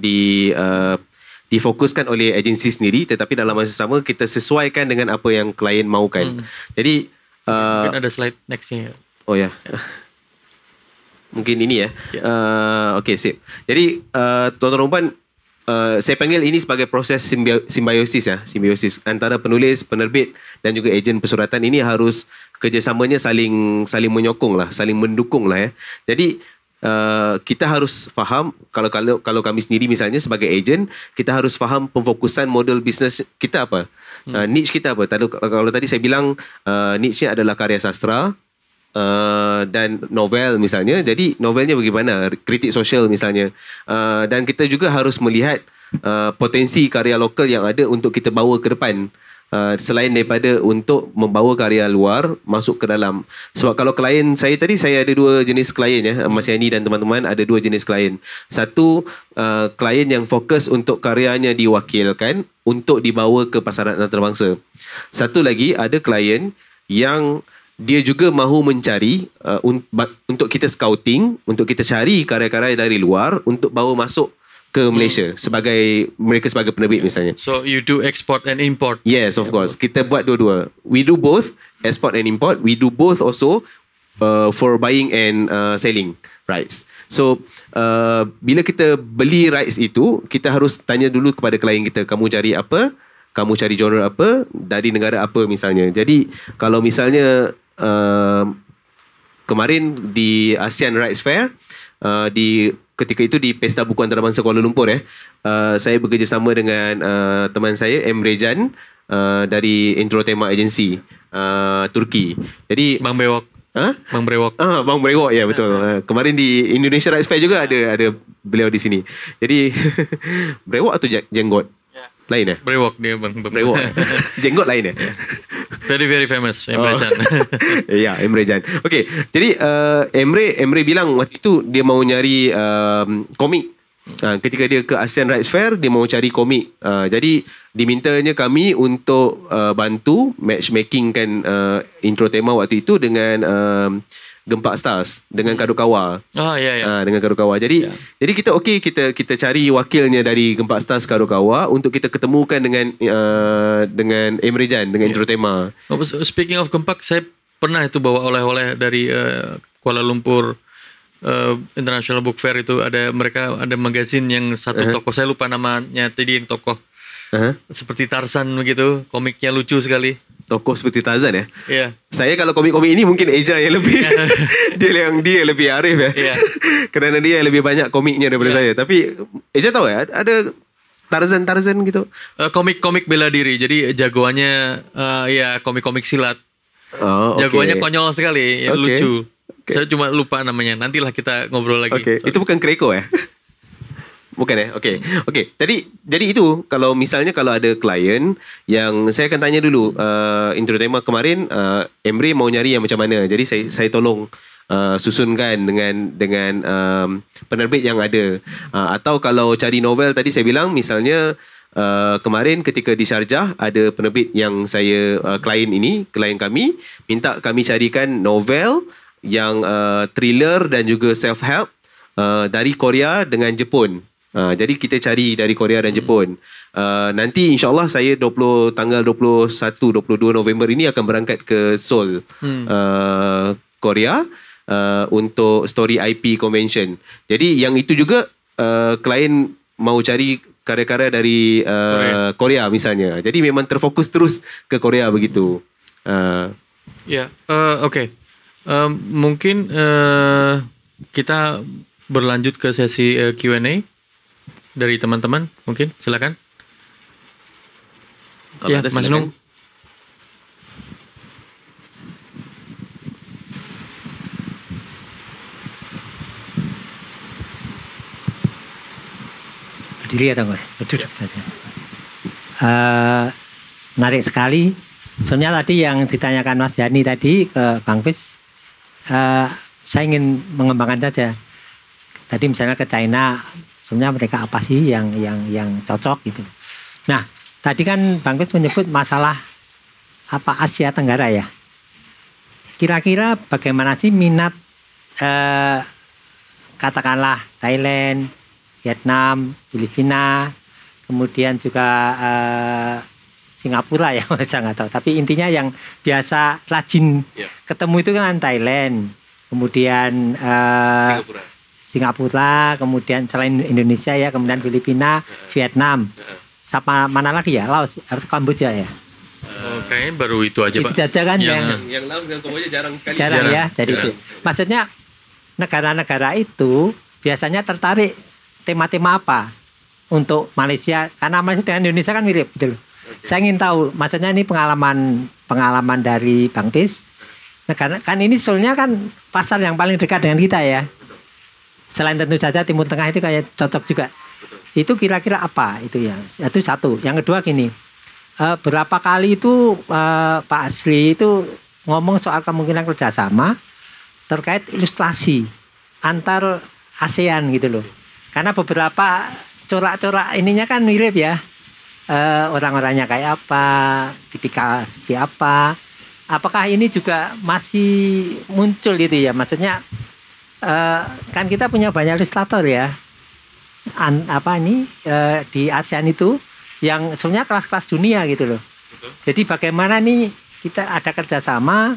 difokuskan oleh agensi sendiri, tetapi dalam masa sama kita sesuaikan dengan apa yang klien mahukan. Jadi mungkin ada slide nextnya. Oh ya. Mungkin ini ya. Okey, sip. Jadi tuan-tuan dan puan, saya panggil ini sebagai proses simbiosis antara penulis, penerbit dan juga ejen persuratan. Ini harus kerjasamanya saling menyokong lah, saling mendukung lah ya. Jadi kita harus faham kalau kami sendiri misalnya sebagai ejen, kita harus faham pemfokusan model bisnes kita apa. Niche kita apa. Kalau tadi saya bilang niche-nya adalah karya sastra, dan novel misalnya. Jadi novelnya bagaimana, kritik sosial misalnya, dan kita juga harus melihat potensi karya lokal yang ada untuk kita bawa ke depan, selain daripada untuk membawa karya luar masuk ke dalam. Sebab kalau klien saya tadi, saya ada dua jenis klien ya, Mas Yani dan teman-teman, ada dua jenis klien. Satu, klien yang fokus untuk karyanya diwakilkan untuk dibawa ke pasaran antarabangsa. Satu lagi, ada klien yang dia juga mahu mencari untuk kita scouting, untuk kita cari karya-karya dari luar untuk bawa masuk ke Malaysia mereka sebagai penerbit misalnya. So you do export and import? Yes, of course. Kita buat dua-dua. We do both export and import. We do both also for buying and selling rights. So bila kita beli rights itu, kita harus tanya dulu kepada klien kita, kamu cari apa? Kamu cari genre apa? Dari negara apa misalnya. Jadi kalau misalnya kemarin di ASEAN Rights Fair, ketika itu di Pesta Buku Antarabangsa Kuala Lumpur saya bekerjasama dengan teman saya Emre Can dari Introtema Agency Turki. Jadi Bang Brewok. Bang Brewok. Bang Brewok, ya betul. Kemarin di Indonesia Rights Fair juga ada beliau di sini. Jadi Brewok atau Jenggot? Lain Brewok dia Bang Brewok. Jenggot lain Very very famous Emre Can. Ya, Emre Can. Okey, jadi Emre bilang waktu itu dia mau nyari komik. Ketika dia ke ASEAN Rights Fair, dia mau cari komik. Jadi dimintanya kami untuk bantu matchmaking kan intro tema waktu itu dengan Gempak Stars dengan Kadokawa. Dengan Kadokawa. Jadi kita kita cari wakilnya dari Gempak Stars Kadokawa untuk kita ketemukan dengan Emre Can dengan intro tema. Speaking of Gempak, saya pernah itu bawa oleh-oleh dari Kuala Lumpur International Book Fair itu. Mereka ada magazin yang satu tokoh, saya lupa namanya tadi, yang tokoh seperti Tarzan begitu, komiknya lucu sekali. Tokoh seperti Tarzan ya? Iya. Saya kalau komik-komik ini mungkin Eja yang lebih dia lebih arif ya. Iya. Kerana dia lebih banyak komiknya daripada saya. Tapi Eja tahu ya, ada Tarzan gitu. Komik-komik bela diri. Jadi jagoannya ya komik-komik silat. Oh, okay. Jagoannya konyol sekali, Okay. lucu. Okay. Saya cuma lupa namanya. Nantilah kita ngobrol lagi. Oke, itu bukan Kreko ya? Bukan ya? Oke. Jadi itu kalau misalnya kalau ada klien yang saya akan tanya dulu intro tema kemarin Emre mau nyari yang macam mana. Jadi saya tolong susunkan dengan penerbit yang ada. Atau kalau cari novel tadi saya bilang misalnya kemarin ketika di Sharjah ada penerbit yang saya klien kami minta kami carikan novel yang thriller dan juga self help dari Korea dengan Jepun. Jadi kita cari dari Korea dan Jepun. Nanti insyaAllah saya tanggal 21, 22 November ini akan berangkat ke Seoul, Korea untuk Story IP Convention. Jadi yang itu juga klien mau cari karya-karya dari Korea misalnya. Jadi memang terfokus terus ke Korea begitu. Oke. Mungkin kita berlanjut ke sesi Q&A dari teman-teman, mungkin silakan. Kalau ada, Mas silakan. Nung. Berdiri atau enggak? Duduk saja. Menarik sekali. Soalnya tadi yang ditanyakan Mas Yani tadi ke Bang Fis, saya ingin mengembangkan saja. Tadi misalnya ke China, sebenarnya mereka apa sih yang cocok gitu. Nah, tadi kan Bang Fis menyebut masalah apa Asia Tenggara ya. Kira-kira bagaimana sih minat katakanlah Thailand, Vietnam, Filipina, kemudian juga Singapura ya, saya nggak tahu. Tapi intinya yang biasa rajin ketemu itu kan Thailand, kemudian Singapura, kemudian selain Indonesia ya, kemudian Filipina, Vietnam, sama mana lagi ya, Laos, Kamboja ya. Kayaknya baru itu aja itu Pak. Itu saja kan yang Laos dan Kamboja jarang sekali. Jarang ya, jadi itu. Maksudnya negara-negara itu biasanya tertarik tema-tema apa untuk Malaysia, karena Malaysia dengan Indonesia kan mirip gitu loh. Saya ingin tahu, maksudnya ini pengalaman dari Bang Fis. Negara kan ini soalnya kan pasar yang paling dekat dengan kita ya. Selain tentu saja Timur Tengah itu kayak cocok juga. Itu kira-kira apa itu ya? Itu satu. Yang kedua gini, berapa kali itu Pak Asri itu ngomong soal kemungkinan kerjasama terkait ilustrasi antar ASEAN gitu loh. Karena beberapa corak-corak ininya kan mirip ya. Orang-orangnya kayak apa, tipikal seperti apa. Apakah ini juga masih muncul gitu ya? Maksudnya kan kita punya banyak ilustrator ya. Di ASEAN itu yang sebenarnya kelas-kelas dunia gitu loh. Betul. Jadi bagaimana nih kita ada kerjasama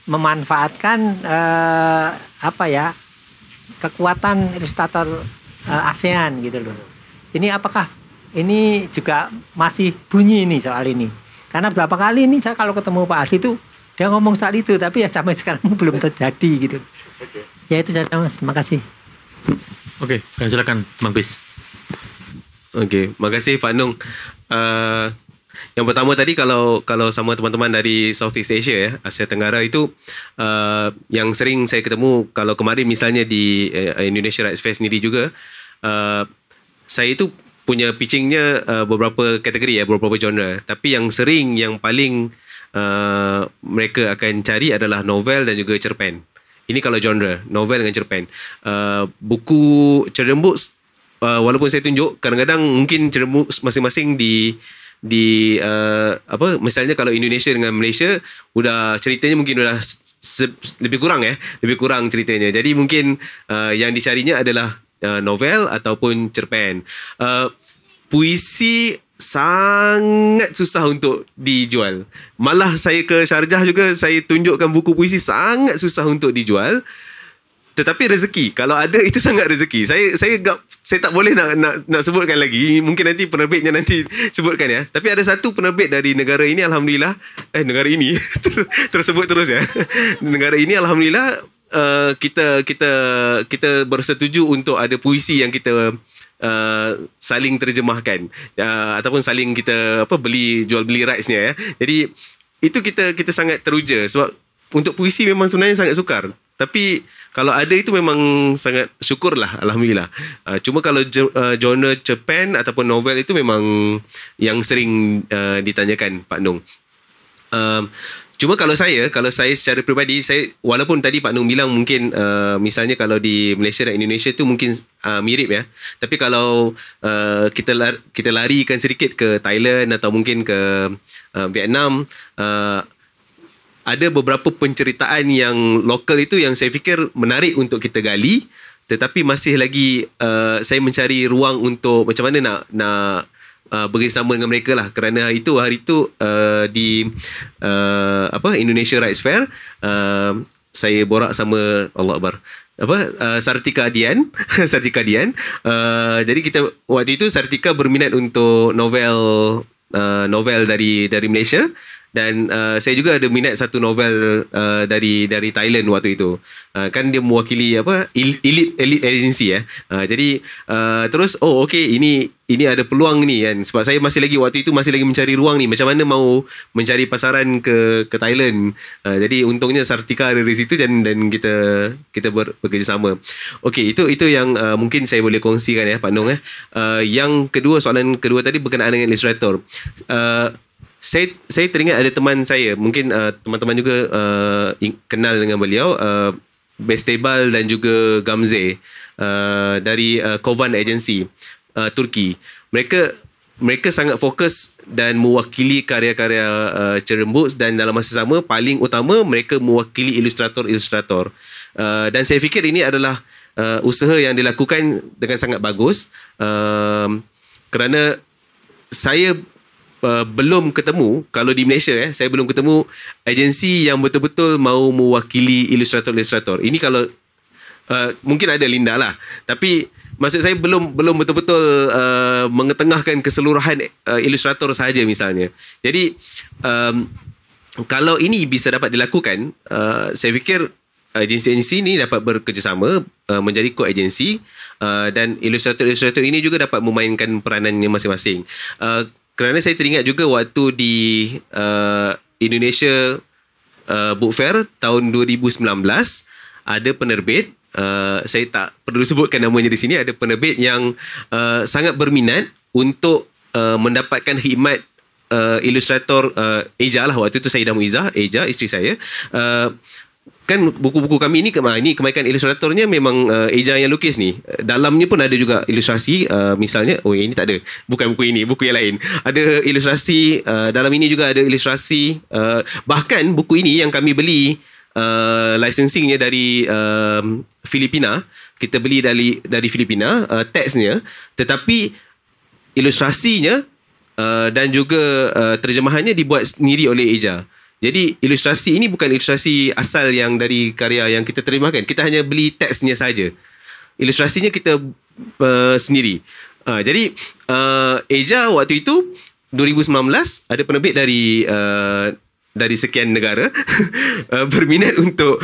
memanfaatkan kekuatan ilustrator ASEAN gitu loh. Ini apakah ini juga masih bunyi ini soal ini? Karena berapa kali ini saya kalau ketemu Pak Asli itu dia ngomong soal itu, tapi ya sampai sekarang belum terjadi gitu. Okay. Ya itu saja Mas, terima kasih. Oke, silakan Bang Fis. Oke, makasih Pak Nung. Yang pertama tadi kalau sama teman-teman dari Southeast Asia ya, Asia Tenggara itu yang sering saya ketemu kalau kemarin misalnya di Indonesia Rights Fair sendiri juga, saya itu punya pitchingnya beberapa kategori ya, beberapa genre. Tapi yang paling mereka akan cari adalah novel dan juga cerpen. Ini kalau genre, novel dengan cerpen. Buku cerpen walaupun saya tunjuk, kadang-kadang mungkin cerpen masing-masing misalnya kalau Indonesia dengan Malaysia udah ceritanya mungkin udah lebih kurang ceritanya. Jadi mungkin yang dicarinya adalah novel ataupun cerpen. Puisi sangat susah untuk dijual. Malah saya ke Sharjah juga saya tunjukkan buku puisi sangat susah untuk dijual. Tetapi rezeki, kalau ada itu sangat rezeki. Saya tak boleh nak sebutkan lagi. Mungkin nanti penerbitnya nanti sebutkan ya. Tapi ada satu penerbit dari negara ini, alhamdulillah. Negara ini tersebut terus ya. Negara ini alhamdulillah kita bersetuju untuk ada puisi yang kita saling terjemahkan ataupun saling kita jual beli rights-nya ya. Jadi itu kita sangat teruja sebab untuk puisi memang sebenarnya sangat sukar. Tapi kalau ada itu memang sangat syukurlah, alhamdulillah. Cuma kalau genre cerpen ataupun novel itu memang yang sering ditanyakan Pak Nong. Cuma kalau saya secara peribadi, walaupun tadi Pak Nong bilang mungkin misalnya kalau di Malaysia dan Indonesia tu mungkin mirip ya. Tapi kalau kita larikan sedikit ke Thailand atau mungkin ke Vietnam, ada beberapa penceritaan yang lokal itu yang saya fikir menarik untuk kita gali, tetapi masih lagi saya mencari ruang untuk macam mana nak bekerjasama dengan mereka lah. Kerana hari itu di Indonesia Rights Fair, saya borak sama Allah Akbar Sartika Dian Sartika Dian. Jadi kita waktu itu Sartika berminat untuk novel dari Malaysia, dan saya juga ada minat satu novel dari Thailand waktu itu. Kan dia mewakili elite agency ya. Jadi terus okey, ini ada peluang ni kan, sebab saya masih lagi mencari ruang ni, macam mana mau mencari pasaran ke Thailand. Jadi untungnya Sartika ada di situ dan kita bekerjasama. Okey, itu yang mungkin saya boleh kongsikan ya Pak Nong. Yang kedua, soalan kedua tadi berkenaan dengan ilustrator. Saya teringat ada teman saya, mungkin teman-teman juga kenal dengan beliau, Bestebal dan juga Gamze dari Kovan Agency Turki. Mereka sangat fokus dan mewakili karya-karya Children Books, dan dalam masa sama paling utama mereka mewakili ilustrator. Dan saya fikir ini adalah usaha yang dilakukan dengan sangat bagus, kerana saya belum ketemu, kalau di Malaysia saya belum ketemu agensi yang betul-betul mau mewakili ilustrator. Ini kalau mungkin ada Linda lah, tapi maksud saya belum betul-betul mengetengahkan keseluruhan ilustrator sahaja misalnya. Jadi kalau ini bisa dapat dilakukan, saya fikir agensi-agensi ini dapat bekerjasama menjadi co-agensi, dan ilustrator ini juga dapat memainkan peranannya masing-masing. Kerana saya teringat juga waktu di Indonesia Book Fair tahun 2019, ada penerbit, saya tak perlu sebutkan namanya di sini, ada penerbit yang sangat berminat untuk mendapatkan khidmat ilustrator Eja lah. Waktu itu saya dah Muizzah, Eja isteri saya. Kan buku-buku kami ni kebaikan ilustratornya memang Eja yang lukis ni. Dalamnya pun ada juga ilustrasi, misalnya ini tak ada, bukan buku ini, buku yang lain. Ada ilustrasi, dalam ini juga ada ilustrasi, bahkan buku ini yang kami beli licensingnya dari Filipina. Kita beli dari Filipina, teksnya, tetapi ilustrasinya dan juga terjemahannya dibuat sendiri oleh Eja. Jadi ilustrasi ini bukan ilustrasi asal yang dari karya yang kita terjemahkan. Kita hanya beli teksnya saja. Ilustrasinya kita sendiri. Jadi Eja waktu itu 2019 ada penerbit dari sekian negara berminat untuk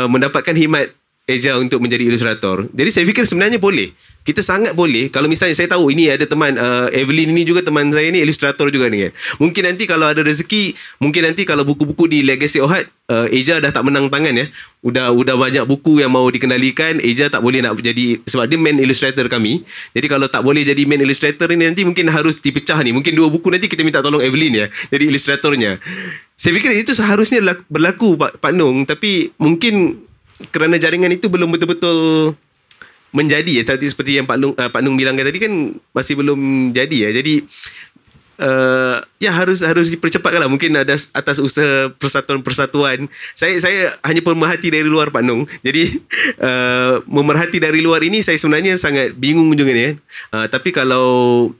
mendapatkan khidmat Eja untuk menjadi ilustrator. Jadi saya fikir sebenarnya boleh. Kita sangat boleh. Kalau misalnya saya tahu ini ada teman Evelyn ini juga teman saya ni ilustrator juga ni kan. Mungkin nanti kalau ada rezeki, mungkin nanti kalau buku-buku di Legacy Ohad, Eja dah tak menang tangan ya. Udah banyak buku yang mau dikendalikan, Eja tak boleh nak jadi, sebab dia main illustrator kami. Jadi kalau tak boleh jadi main illustrator ni, nanti mungkin harus dipecah ni. Mungkin 2 buku nanti kita minta tolong Evelyn ya, jadi ilustratornya. Saya fikir itu seharusnya berlaku Pak Nong, tapi mungkin kerana jaringan itu belum betul-betul menjadi ya, tadi seperti yang Pak Nong bilangkan tadi kan masih belum jadi ya. Jadi ya harus dipercepatkan lah, mungkin ada atas usaha persatuan. Saya hanya pemerhati dari luar Pak Nong. Jadi memerhati dari luar ini saya sebenarnya sangat bingung juga ni. Tapi kalau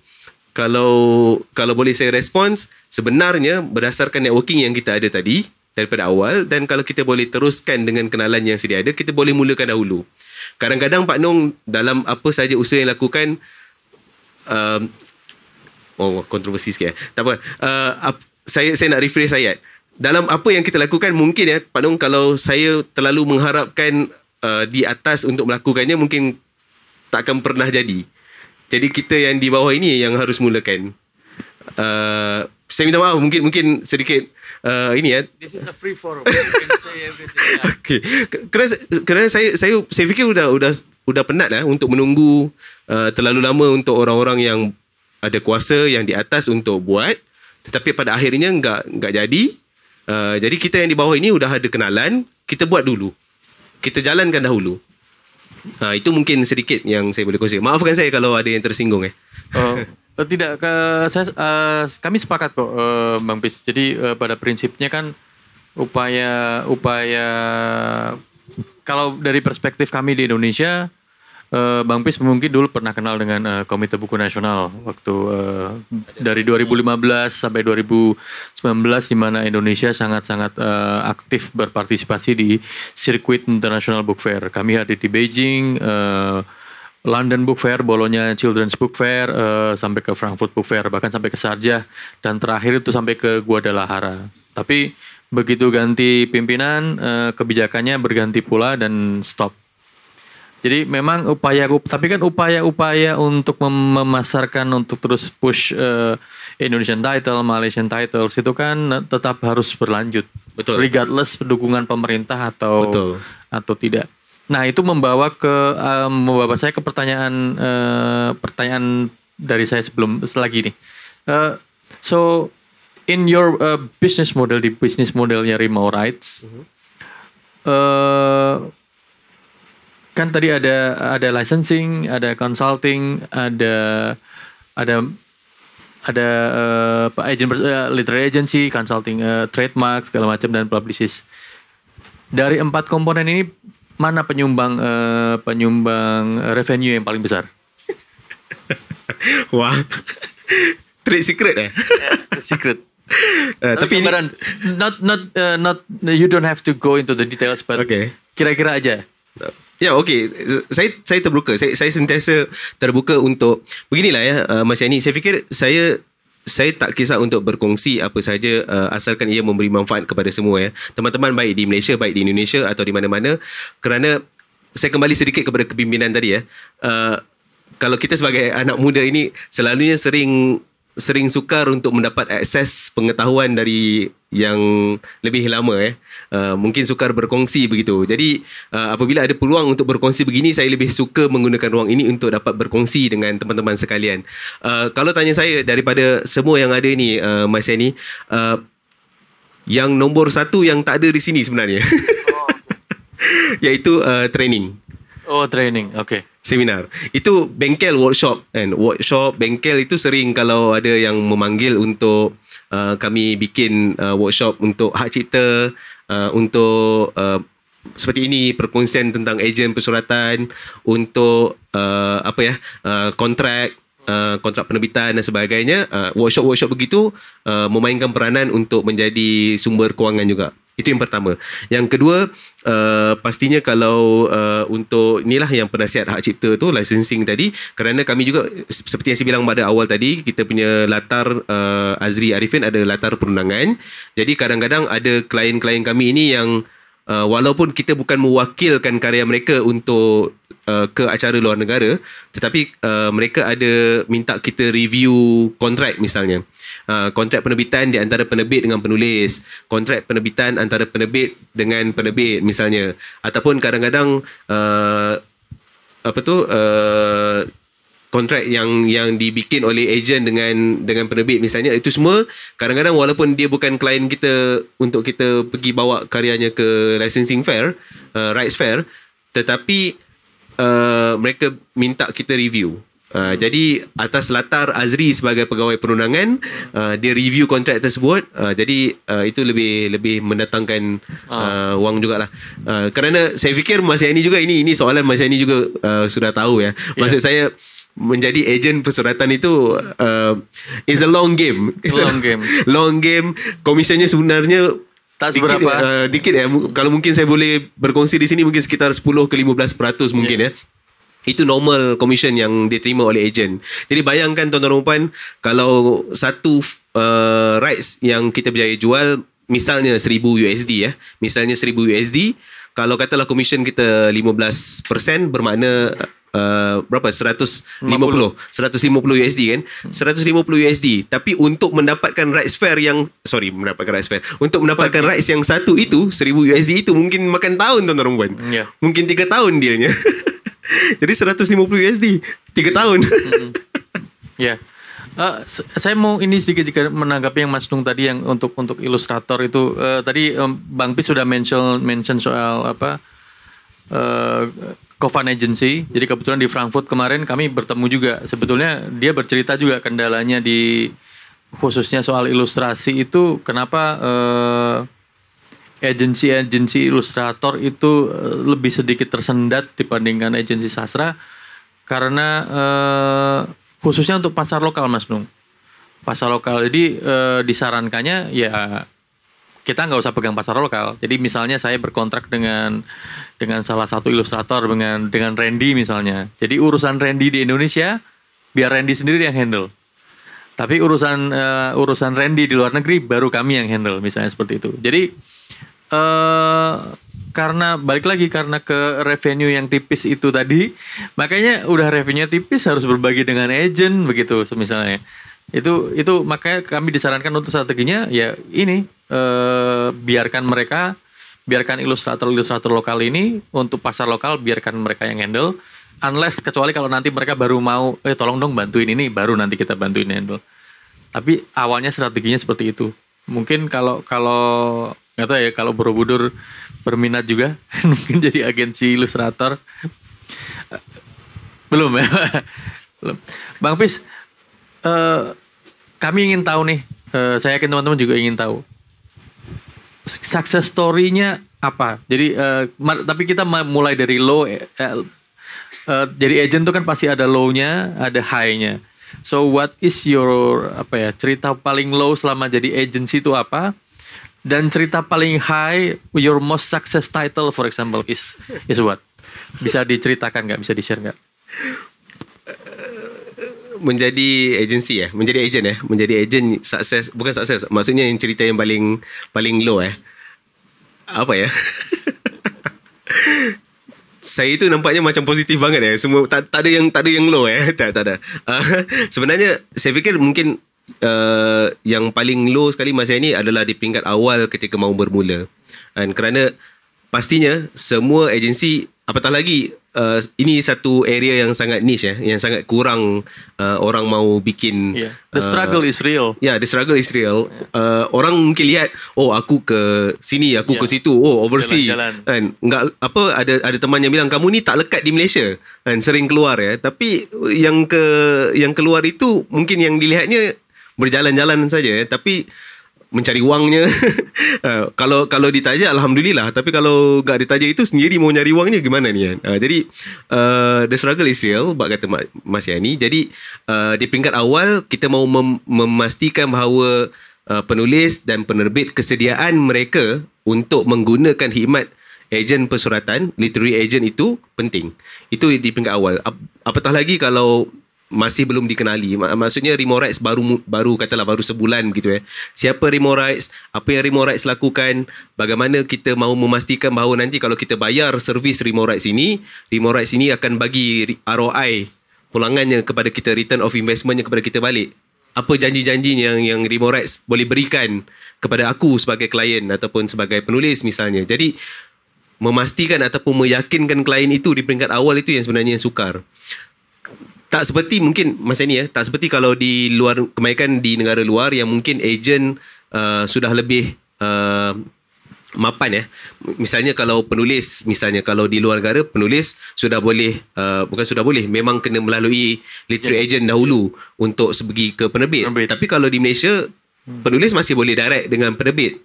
boleh saya respons, sebenarnya berdasarkan networking yang kita ada tadi daripada awal, dan kalau kita boleh teruskan dengan kenalan yang sedia ada, kita boleh mulakan dahulu. Kadang-kadang Pak Nong dalam apa saja usaha yang lakukan, kontroversi sikit tak apa, saya nak rephrase ayat. Dalam apa yang kita lakukan, mungkin ya Pak Nong, kalau saya terlalu mengharapkan di atas untuk melakukannya, mungkin tak akan pernah jadi. Jadi kita yang di bawah ini yang harus mulakan. Saya minta maaf mungkin sedikit ini ya. This is a free forum. You can say everything. Okay. Kerana saya fikir udah penat lah untuk menunggu terlalu lama untuk orang-orang yang ada kuasa yang di atas untuk buat, tetapi pada akhirnya enggak jadi. Jadi kita yang di bawah ini udah ada kenalan, kita buat dulu. Kita jalankan dahulu. Itu mungkin sedikit yang saya boleh kongsi. Maafkan saya kalau ada yang tersinggung Tidak, kami sepakat kok, Bang Pis. Jadi pada prinsipnya kan upaya kalau dari perspektif kami di Indonesia, Bang Pis mungkin dulu pernah kenal dengan Komite Buku Nasional waktu dari 2015 sampai 2019, di mana Indonesia sangat-sangat aktif berpartisipasi di sirkuit International Book Fair. Kami hadir di Beijing, London Book Fair, Bologna Children's Book Fair, sampai ke Frankfurt Book Fair, bahkan sampai ke Sharjah, dan terakhir itu sampai ke Guadalajara. Tapi begitu ganti pimpinan, kebijakannya berganti pula dan stop. Jadi memang tapi kan upaya untuk memasarkan, untuk terus push Indonesian title, Malaysian titles itu kan tetap harus berlanjut. Betul. Regardless dukungan pemerintah atau tidak. Nah, itu membawa saya ke pertanyaan dari saya selagi nih. So in your business model, di business modelnya Rimau Rights, kan tadi ada licensing, ada consulting, ada literary agency, consulting, trademark segala macam, dan publicist. Dari 4 komponen ini, mana penyumbang revenue yang paling besar? Wah, trade secret Trade secret. Tapi ini not you don't have to go into the details, but kira-kira aja. Ya, okey. Saya terbuka. Saya sentiasa terbuka untuk beginilah ya, Mas Yani. Saya fikir saya tak kisah untuk berkongsi apa saja, asalkan ia memberi manfaat kepada semua ya. Teman-teman, baik di Malaysia, baik di Indonesia atau di mana-mana. Kerana saya kembali sedikit kepada kepimpinan tadi ya. Kalau kita sebagai anak muda ini selalunya sering sukar untuk mendapat akses pengetahuan dari yang lebih lama mungkin sukar berkongsi begitu. Jadi apabila ada peluang untuk berkongsi begini, saya lebih suka menggunakan ruang ini untuk dapat berkongsi dengan teman-teman sekalian. Kalau tanya saya, daripada semua yang ada ni, Mas Yani, yang nombor 1 yang tak ada di sini sebenarnya iaitu training. Training, okay. Seminar. Itu bengkel workshop kan. Workshop bengkel itu sering kalau ada yang memanggil untuk kami bikin workshop untuk hak cipta, untuk seperti ini, perkongsian tentang ejen persuratan, untuk kontrak penerbitan dan sebagainya. Workshop-workshop begitu memainkan peranan untuk menjadi sumber kewangan juga. Itu yang pertama. Yang kedua, pastinya kalau untuk inilah yang penasihat hak cipta tu, licensing tadi, kerana kami juga seperti yang saya bilang pada awal tadi, kita punya latar Azri Arifin ada latar perundangan. Jadi kadang-kadang ada klien-klien kami ini yang walaupun kita bukan mewakilkan karya mereka untuk ke acara luar negara, tetapi mereka ada minta kita review kontrak misalnya. Kontrak penerbitan di antara penerbit dengan penulis, kontrak penerbitan antara penerbit dengan penerbit misalnya, ataupun kadang-kadang kontrak yang dibikin oleh ejen dengan penerbit misalnya. Itu semua kadang-kadang walaupun dia bukan klien kita untuk kita pergi bawa karyanya ke licensing fair, rights fair, tetapi mereka minta kita review. Jadi atas latar Azri sebagai pegawai perundangan, dia review kontrak tersebut. Jadi itu lebih mendatangkan wang jugalah. Kerana saya fikir Mas Yani juga, ini soalan Mas Yani juga sudah tahu ya. Maksud saya, menjadi ejen persuratan itu is a long game. Long game. Komisionnya sebenarnya tak seberapa. Dikit ya. Kalau mungkin saya boleh berkongsi di sini, mungkin sekitar 10 ke 15% mungkin ya. Itu normal commission yang diterima oleh ejen. Jadi bayangkan tuan-tuan dan puan, kalau satu rights yang kita berjaya jual, misalnya $1,000 ya. Misalnya $1,000, kalau katalah commission kita 15%, bermakna berapa 150 USD kan, 150 USD, tapi untuk mendapatkan rights fair untuk mendapatkan rights yang satu itu 1000 USD itu mungkin makan tahun tuan-tuan dan puan. Mungkin 3 tahun dealnya. Jadi 150 USD 3 tahun. Ya. Saya mau ini sedikit jika menanggapi yang Mas Nung tadi yang untuk ilustrator itu tadi Bang Pis sudah mention soal apa Covan Agency. Jadi kebetulan di Frankfurt kemarin kami bertemu juga. Sebetulnya dia bercerita juga kendalanya di khususnya soal ilustrasi itu kenapa agensi ilustrator itu lebih sedikit tersendat dibandingkan agensi sastra karena khususnya untuk pasar lokal Mas Nung. Pasar lokal jadi disarankannya ya kita nggak usah pegang pasar lokal. Jadi misalnya saya berkontrak dengan salah satu ilustrator dengan Randy misalnya. Jadi urusan Randy di Indonesia biar Randy sendiri yang handle. Tapi urusan Randy di luar negeri baru kami yang handle misalnya seperti itu. Jadi karena balik lagi karena ke revenue yang tipis itu tadi, makanya udah revenue tipis harus berbagi dengan agent begitu misalnya. Itu makanya kami disarankan untuk strateginya ya ini biarkan ilustrator lokal ini untuk pasar lokal biarkan mereka yang handle, unless kecuali kalau nanti mereka baru mau tolong dong bantuin ini baru nanti kita bantuin handle. Tapi awalnya strateginya seperti itu. Mungkin kalau nggak tahu ya kalau Borobudur berminat juga mungkin jadi agensi ilustrator. Belum ya. Belum. Bang Pis, kami ingin tahu nih, saya yakin teman-teman juga ingin tahu success story-nya apa. Jadi tapi kita mulai dari low. Jadi agent itu kan pasti ada low-nya, ada high-nya. So what is your cerita paling low selama jadi agency itu apa? Dan cerita paling high, your most success title for example is what? Bisa diceritakan nggak? Bisa di-share nggak? Menjadi agency menjadi agent sukses, bukan sukses, maksudnya yang cerita yang paling low apa ya. Saya itu nampaknya macam positif banget semua tak ada yang low tak ada. Sebenarnya saya fikir mungkin yang paling low sekali masa ini adalah di peringkat awal ketika mau bermula. Dan kerana pastinya semua agensi, apatah lagi ini satu area yang sangat niche yang sangat kurang orang mau bikin. The struggle is real. The struggle is real. Orang mungkin lihat, aku ke sini, aku ke situ, overseas. Kan enggak ada teman yang bilang kamu ni tak lekat di Malaysia. Kan sering keluar tapi yang keluar itu mungkin yang dilihatnya berjalan-jalan saja tapi mencari wangnya. Kalau ditaja alhamdulillah, tapi kalau enggak ditaja itu sendiri mau nyari wangnya gimana ni jadi the struggle is real bak kata Mas Yani. Jadi di peringkat awal kita mau memastikan bahawa penulis dan penerbit kesediaan mereka untuk menggunakan khidmat ejen persuratan, literary agent itu penting. Itu di peringkat awal. Apatah lagi kalau masih belum dikenali. Maksudnya Rimo Rights baru katalah baru sebulan begitu Siapa Rimo Rights? Apa yang Rimo Rights lakukan? Bagaimana kita mahu memastikan bahawa nanti kalau kita bayar servis Rimo Rights ini akan bagi ROI pulangannya kepada kita, return of investmentnya kepada kita balik. Apa janji-janjinya yang Rimo Rights boleh berikan kepada aku sebagai klien ataupun sebagai penulis misalnya. Jadi memastikan ataupun meyakinkan klien itu di peringkat awal itu yang sebenarnya sukar. Tak seperti mungkin masa ni tak seperti kalau di luar, kebanyakan di negara luar yang mungkin ejen sudah lebih mapan Misalnya kalau penulis, kalau di luar negara penulis sudah boleh bukan sudah boleh, memang kena melalui literary agent dahulu untuk pergi ke penerbit. Tapi kalau di Malaysia penulis masih boleh direct dengan penerbit.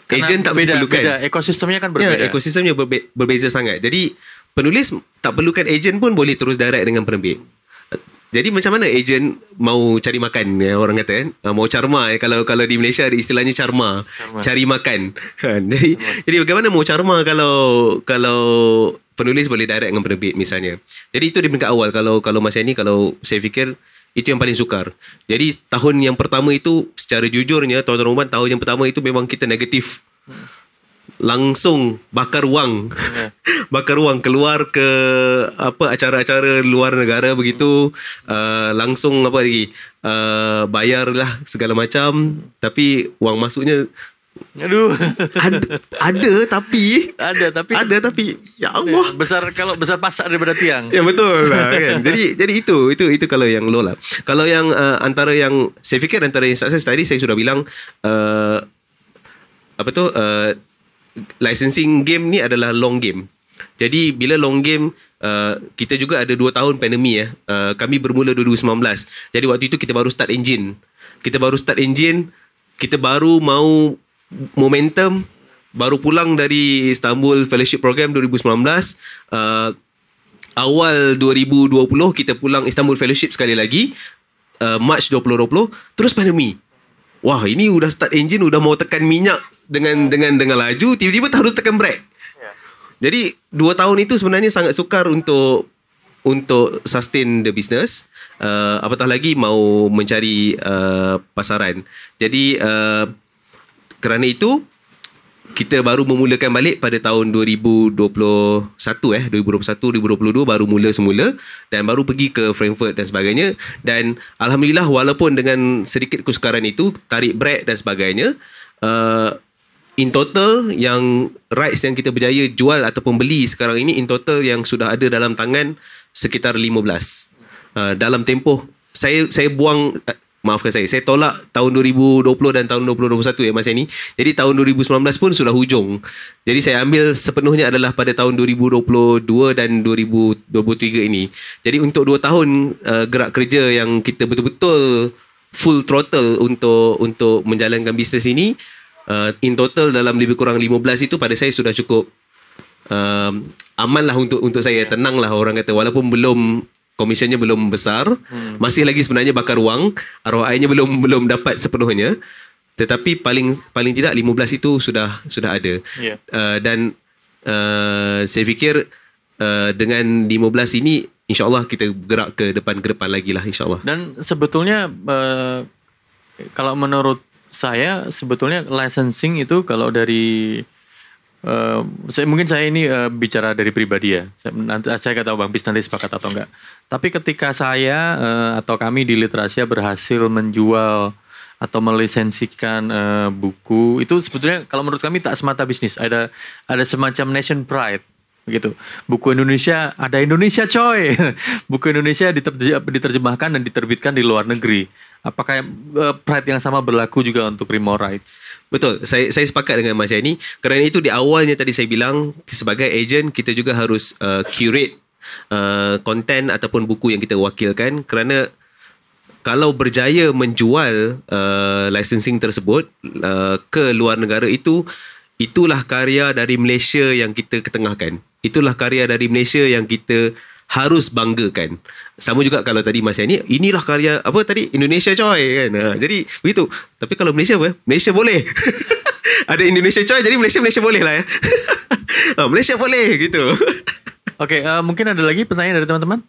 Ejen tak perlukan. Beda, ekosistemnya kan berbeda. Ekosistemnya berbeza sangat. Jadi penulis tak perlukan ejen pun boleh terus direct dengan penerbit. Jadi macam mana ejen mau cari makan orang kata mau carma kalau di Malaysia ada istilahnya carma. Cari makan. Jadi bagaimana mau carma kalau penulis boleh direct dengan penerbit misalnya. Jadi itu di peringkat awal. Kalau masa ni kalau saya fikir itu yang paling sukar. Jadi tahun yang pertama itu secara jujurnya tuan-tuan rumah, tahun yang pertama itu memang kita negatif. langsung bakar wang. Bakar wang keluar ke acara-acara luar negara begitu, langsung bayarlah segala macam, tapi wang masuknya Aduh. ada tapi ya Allah, Kalau besar pasak daripada tiang. ya betul lah kan. Jadi itu kalau yang low lah. Kalau yang antara yang saya fikir antara yang sukses tadi saya sudah bilang, licensing game ni adalah long game. Jadi bila long game, kita juga ada 2 tahun pandemi ya. Kami bermula 2019. Jadi waktu itu kita baru start engine. Kita baru mau momentum, baru pulang dari Istanbul Fellowship Program 2019. Awal 2020 kita pulang Istanbul Fellowship sekali lagi, March 2020, terus pandemi. Wah, ini udah start engine, udah mau tekan minyak dengan laju, tiba-tiba harus tekan brake. Jadi 2 tahun itu sebenarnya sangat sukar untuk sustain the business, apatah lagi mau mencari pasaran. Jadi kerana itu kita baru memulakan balik pada tahun 2021 2022 baru mula semula, dan baru pergi ke Frankfurt dan sebagainya. Dan alhamdulillah, walaupun dengan sedikit kesukaran itu, tarik brake dan sebagainya, in total yang rights yang kita berjaya jual ataupun beli sekarang ini, in total yang sudah ada dalam tangan sekitar 15. Dalam tempoh saya buang, maafkan saya tolak tahun 2020 dan tahun 2021 ya Mas Yani. Jadi tahun 2019 pun sudah hujung. Jadi saya ambil sepenuhnya adalah pada tahun 2022 dan 2023 ini. Jadi untuk 2 tahun gerak kerja yang kita betul-betul full throttle untuk menjalankan bisnes ini, in total dalam lebih kurang 15 itu pada saya sudah cukup aman lah untuk saya, tenang lah orang kata, walaupun komisionnya belum besar, masih lagi sebenarnya bakar wang, ROI-nya belum dapat sepenuhnya, tetapi paling tidak 15 itu sudah ada. Dan saya fikir dengan 15 ini insya-Allah kita gerak ke depan lagi lah, insya-Allah. Dan sebetulnya kalau menurut saya sebetulnya licensing itu kalau dari mungkin saya ini bicara dari pribadi ya. Saya nggak tahu Bang Pis nanti sepakat atau enggak. Tapi ketika saya atau kami di Literasia berhasil menjual atau melisensikan buku, itu sebetulnya kalau menurut kami tak semata bisnis. Ada semacam nation pride gitu. Buku Indonesia, ada Indonesia coy. Buku Indonesia diterjemahkan dan diterbitkan di luar negeri. Apakah pride yang sama berlaku juga untuk Rimo Rights? Betul, saya sepakat dengan Mas Yani. Kerana itu di awalnya tadi saya bilang, sebagai agent kita juga harus curate konten ataupun buku yang kita wakilkan. Kerana kalau berjaya menjual licensing tersebut ke luar negara, itulah karya dari Malaysia yang kita ketengahkan. Itulah karya dari Malaysia yang kita harus banggakan. Sama juga kalau tadi Mas Yani, inilah karya Indonesia coy kan. Jadi begitu. Tapi kalau Malaysia Malaysia boleh. Ada Indonesia coy, jadi Malaysia boleh lah ya. Malaysia boleh gitu. Oke, mungkin ada lagi pertanyaan dari teman-teman?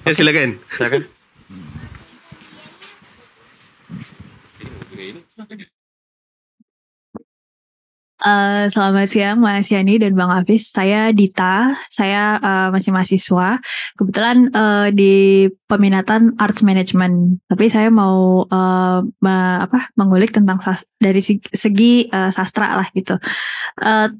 Ya, silakan. Silakan. Selamat siang Mas Yani dan Bang Hafiz. Saya Dita, saya masih mahasiswa. Kebetulan di peminatan Arts Management. Tapi saya mau mengulik tentang dari segi sastra lah gitu.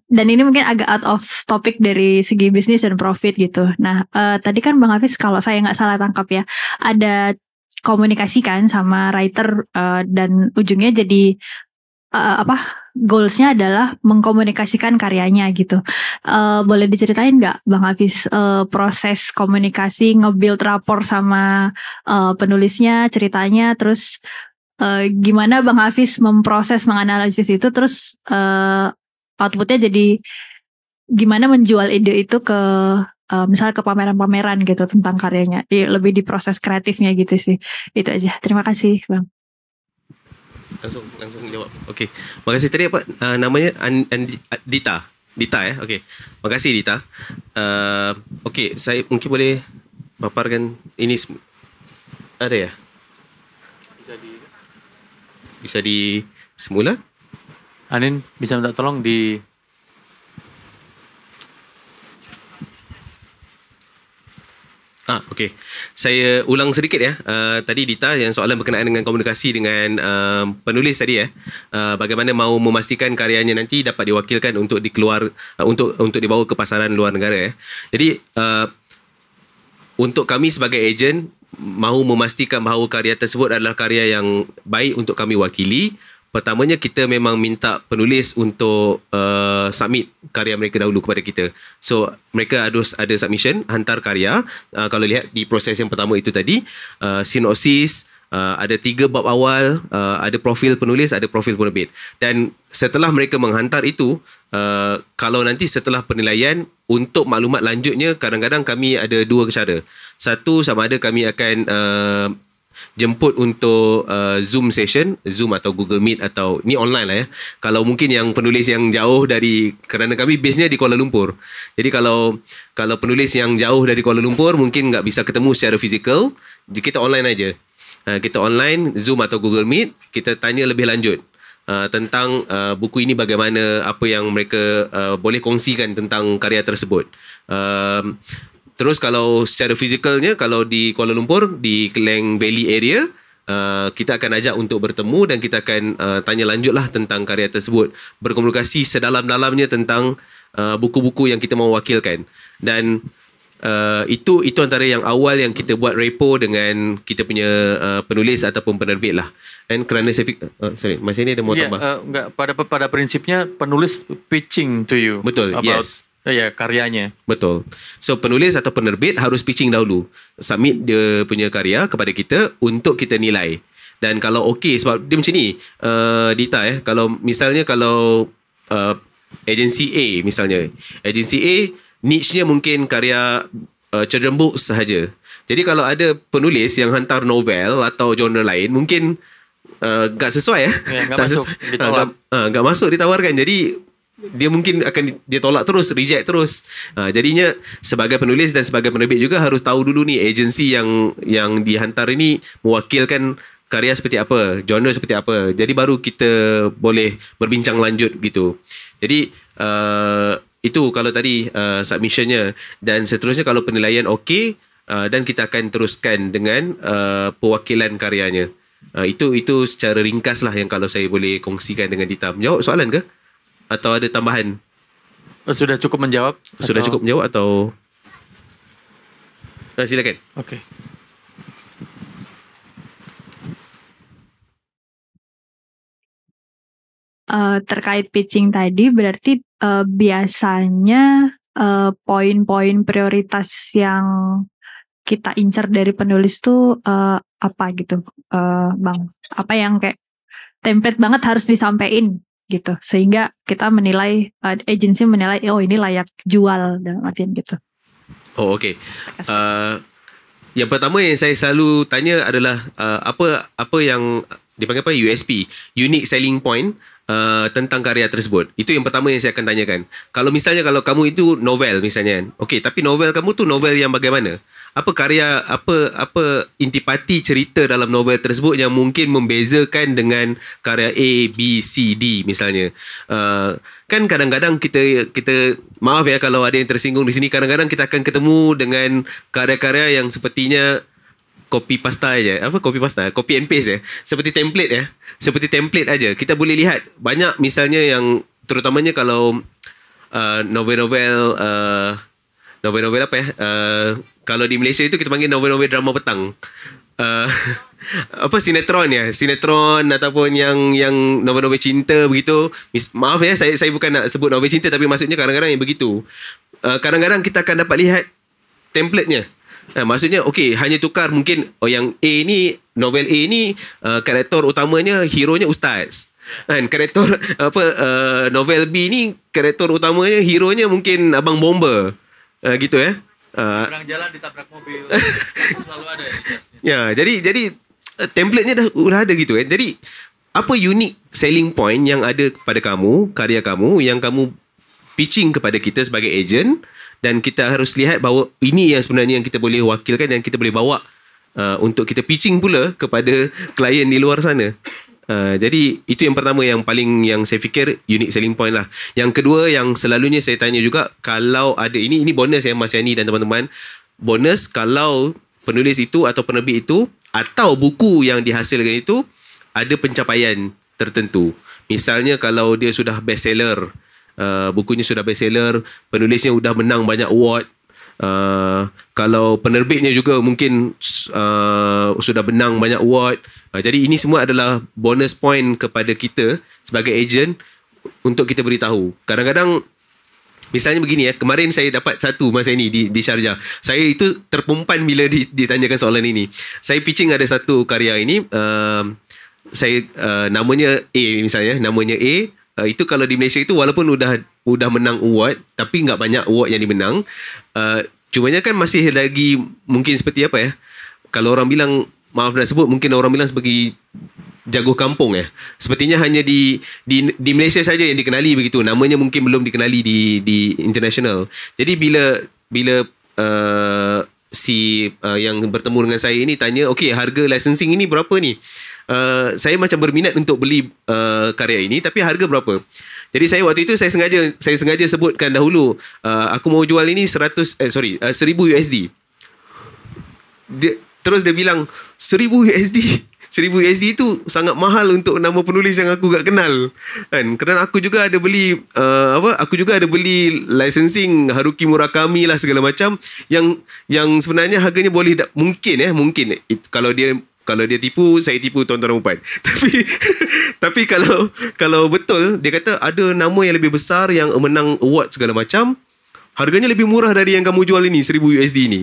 Dan ini mungkin agak out of topic dari segi bisnis dan profit gitu. Nah, tadi kan Bang Hafiz kalau saya nggak salah tangkap ya, ada komunikasi kan sama writer dan ujungnya jadi goalsnya adalah mengkomunikasikan karyanya gitu. Boleh diceritain nggak Bang Hafiz proses komunikasi, nge-build rapport sama penulisnya, ceritanya, terus gimana Bang Hafiz memproses, menganalisis itu, terus outputnya jadi gimana menjual ide itu ke misalnya ke pameran-pameran gitu tentang karyanya. Lebih di proses kreatifnya gitu sih. Itu aja. Terima kasih Bang. Langsung jawab. Okey. Makasih tadi apa namanya Dita ya. Okey. Makasih Dita. Okey, saya mungkin boleh paparkan ini ada ya? Bisa di semula? Anin bisa minta tolong di Okey. Saya ulang sedikit ya. Tadi Dita yang soalan berkenaan dengan komunikasi dengan penulis tadi ya. Bagaimana mahu memastikan karyanya nanti dapat diwakilkan untuk untuk dibawa ke pasaran luar negara ya. Jadi untuk kami sebagai ejen mahu memastikan bahawa karya tersebut adalah karya yang baik untuk kami wakili. Pertamanya kita memang minta penulis untuk submit karya mereka dahulu kepada kita. So mereka ada submission, hantar karya. Kalau lihat di proses yang pertama itu tadi, sinopsis, ada 3 bab awal, ada profil penulis, ada profil penerbit. Dan setelah mereka menghantar itu, kalau nanti setelah penilaian, untuk maklumat lanjutnya, kadang-kadang kami ada 2 cara. Satu, sama ada kami akan jemput untuk Zoom session, Zoom atau Google Meet atau ni online lah ya. Kalau mungkin yang penulis yang jauh dari, kerana kami base-nya di Kuala Lumpur. Jadi kalau penulis yang jauh dari Kuala Lumpur mungkin nggak bisa ketemu secara fizikal, kita online aja. Kita online, Zoom atau Google Meet, kita tanya lebih lanjut tentang buku ini bagaimana, apa yang mereka boleh kongsikan tentang karya tersebut. Terus kalau secara fizikalnya, kalau di Kuala Lumpur, di Klang Valley area, kita akan ajak untuk bertemu dan kita akan tanya lanjutlah tentang karya tersebut. Berkomunikasi sedalam-dalamnya tentang buku-buku yang kita mahu wakilkan. Dan itu antara yang awal yang kita buat repo dengan kita punya penulis ataupun penerbit lah. Dan kerana saya Mas ini ada mau tambah. Enggak, pada prinsipnya penulis pitching to you. Betul, about, yes. Ya, karyanya. Betul. So penulis atau penerbit harus pitching dahulu. Submit dia punya karya kepada kita untuk kita nilai. Dan kalau okey, sebab dia macam ni, Dita kalau misalnya agensi A misalnya. Agensi A niche-nya mungkin karya children books sahaja. Jadi kalau ada penulis yang hantar novel atau genre lain, mungkin tak sesuai tak masuk, ditolak. Tak masuk ditawarkan. Jadi dia mungkin akan dia tolak terus, reject terus. Jadinya sebagai penulis dan sebagai penerbit juga harus tahu dulu ni agensi yang dihantar ini mewakilkan karya seperti apa, genre seperti apa. Jadi baru kita boleh berbincang lanjut gitu. Jadi itu kalau tadi submissionnya, dan seterusnya kalau penilaian okey, dan kita akan teruskan dengan pewakilan karyanya. Itu secara ringkas lah yang kalau saya boleh kongsikan dengan Dita. Menjawab soalan ke? Atau ada tambahan? Sudah cukup menjawab? Sudah cukup menjawab atau? Silakan. Okey. Terkait pitching tadi, berarti biasanya poin-poin prioritas yang kita incar dari penulis tuh apa gitu, Bang? Apa yang kayak template banget harus disampaikan gitu, sehingga kita menilai, agensi menilai, oh ini layak jual dalam artian gitu. Oh, okey. Yang pertama yang saya selalu tanya adalah apa yang dipanggil apa, USP, unique selling point, tentang karya tersebut. Itu yang pertama yang saya akan tanyakan. Kalau misalnya kalau kamu itu novel misalnya, okey, tapi novel kamu tu novel yang bagaimana? Apa karya, apa intipati cerita dalam novel tersebut yang mungkin membezakan dengan karya A, B, C, D misalnya. Kan kadang-kadang kita maaf ya kalau ada yang tersinggung di sini, kadang-kadang kita akan ketemu dengan karya-karya yang sepertinya copy pasta aja. Apa copy pasta? Copy and paste ya. Seperti template ya. Seperti template aja. Kita boleh lihat banyak misalnya yang terutamanya kalau novel-novel apa ya? Kalau di Malaysia itu kita panggil novel-novel drama petang. Apa sinetron ya? Sinetron ataupun yang novel-novel cinta begitu. Maaf ya, saya bukan nak sebut novel cinta, tapi maksudnya kadang-kadang yang begitu. Kadang-kadang kita akan dapat lihat template-nya. Maksudnya okey, hanya tukar mungkin yang A ni, novel A ni karakter utamanya, hero-nya ustaz. Kan karakter novel B ni karakter utamanya, hero-nya mungkin abang bomber. Gitu ya. Orang jalan ditabrak mobil. Selalu ada ya. Jadi template-nya dah ada gitu kan. Jadi apa unique selling point yang ada pada kamu, karya kamu yang kamu pitching kepada kita sebagai agent, dan kita harus lihat bahawa ini yang sebenarnya yang kita boleh wakilkan dan kita boleh bawa untuk kita pitching pula kepada klien di luar sana. Jadi itu yang pertama yang saya fikir unique selling point lah. Yang kedua yang selalunya saya tanya juga, kalau ada ini bonus ya Mas Yani dan teman-teman. Bonus kalau penulis itu atau penerbit itu atau buku yang dihasilkan itu ada pencapaian tertentu. Misalnya kalau dia sudah bestseller, bukunya sudah bestseller, penulisnya sudah menang banyak award. Kalau penerbitnya juga mungkin sudah menang banyak award. Jadi ini semua adalah bonus point kepada kita sebagai agent untuk kita beritahu. Kadang-kadang misalnya begini ya, kemarin saya dapat satu masa ini di Sharjah. Saya itu terpumpan bila ditanyakan soalan ini. Saya pitching ada satu karya ini, saya namanya A misalnya, namanya A. Itu kalau di Malaysia itu walaupun udah menang award, tapi nggak banyak award yang dimenang. Cumanya kan masih lagi mungkin seperti apa ya? Kalau orang bilang, maaf nak sebut, mungkin orang bilang sebagai jago kampung ya. Sepertinya hanya di Malaysia saja yang dikenali begitu. Namanya mungkin belum dikenali di international. Jadi bila yang bertemu dengan saya ini tanya, okey, harga licensing ini berapa ni? Saya macam berminat untuk beli karya ini, tapi harga berapa? Jadi saya waktu itu saya sengaja sebutkan dahulu, aku mau jual ini 1000 USD. Terus dia bilang 1000 USD. 1000 USD itu sangat mahal untuk nama penulis yang aku tak kenal kan. Kerana aku juga ada beli aku juga ada beli licensing Haruki Murakami lah segala macam yang sebenarnya harganya boleh mungkin kalau dia tipu, saya tipu tuan-tuan dan puan. Tapi kalau betul dia kata ada nama yang lebih besar yang menang award segala macam, harganya lebih murah dari yang kamu jual ini 1000 USD ni.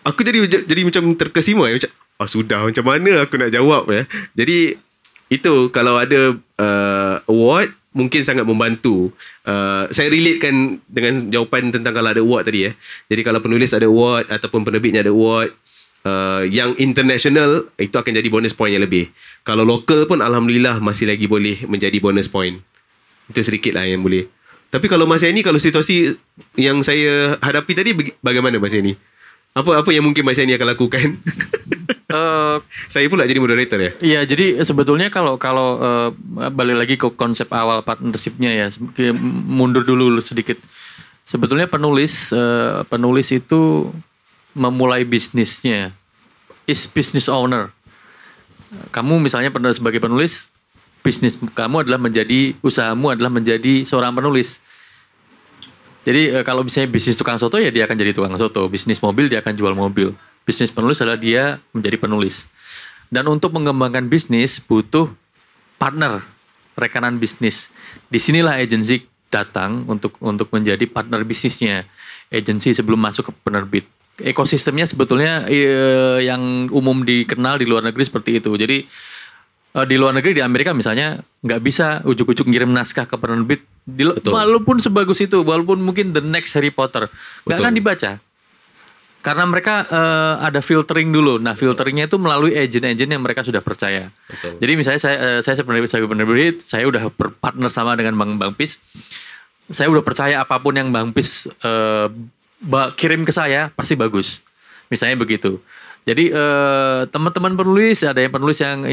Aku jadi macam terkesima ya, macam sudah, macam mana aku nak jawab ya. Jadi itu kalau ada award mungkin sangat membantu. Saya relatekan dengan jawapan tentang kalau ada award tadi ya. Jadi kalau penulis ada award ataupun penerbitnya ada award, yang international itu akan jadi bonus point yang lebih. Kalau local pun alhamdulillah masih lagi boleh menjadi bonus point. Itu sedikit lah yang boleh. Tapi kalau Mas Yani, kalau situasi yang saya hadapi tadi, bagaimana Mas Yani? Apa yang mungkin Mas Yani akan lakukan? Saya pula jadi moderator ya. Iya, jadi sebetulnya kalau balik lagi ke konsep awal partnershipnya ya, mundur dulu sedikit. Sebetulnya penulis itu memulai bisnisnya is business owner. Kamu misalnya sebagai penulis, bisnis kamu adalah usahamu adalah menjadi seorang penulis. Jadi kalau misalnya bisnis tukang soto ya dia akan jadi tukang soto, bisnis mobil dia akan jual mobil. Bisnis penulis adalah dia menjadi penulis. Dan untuk mengembangkan bisnis butuh partner, rekanan bisnis. Disinilah agensi datang untuk menjadi partner bisnisnya. Agensi sebelum masuk ke penerbit. Ekosistemnya sebetulnya yang umum dikenal di luar negeri seperti itu. Jadi di luar negeri, di Amerika misalnya, nggak bisa ujuk-ujuk ngirim naskah ke penerbit. Walaupun sebagus itu, walaupun mungkin the next Harry Potter, nggak akan dibaca. Karena mereka ada filtering dulu. Nah, filteringnya itu melalui agent-agent yang mereka sudah percaya. Betul. Jadi misalnya saya sebagai penerbit, saya udah berpartner sama dengan Bang Pis. Saya udah percaya apapun yang Bang Pis kirim ke saya pasti bagus, misalnya begitu. Jadi teman-teman penulis, ada yang penulis yang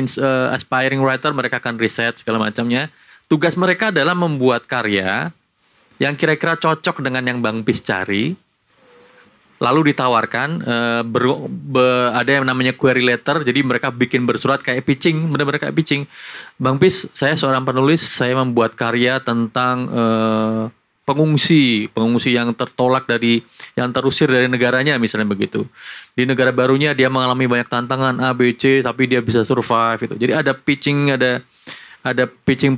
aspiring writer, mereka akan riset segala macamnya. Tugas mereka adalah membuat karya yang kira-kira cocok dengan yang Bang Pis cari, lalu ditawarkan. Ada yang namanya query letter, jadi mereka bikin bersurat kayak pitching, benar-benar kayak pitching. Bang Pis, saya seorang penulis, saya membuat karya tentang pengungsi yang yang terusir dari negaranya, misalnya begitu. Di negara barunya dia mengalami banyak tantangan A, B, C, tapi dia bisa survive itu. Jadi ada pitching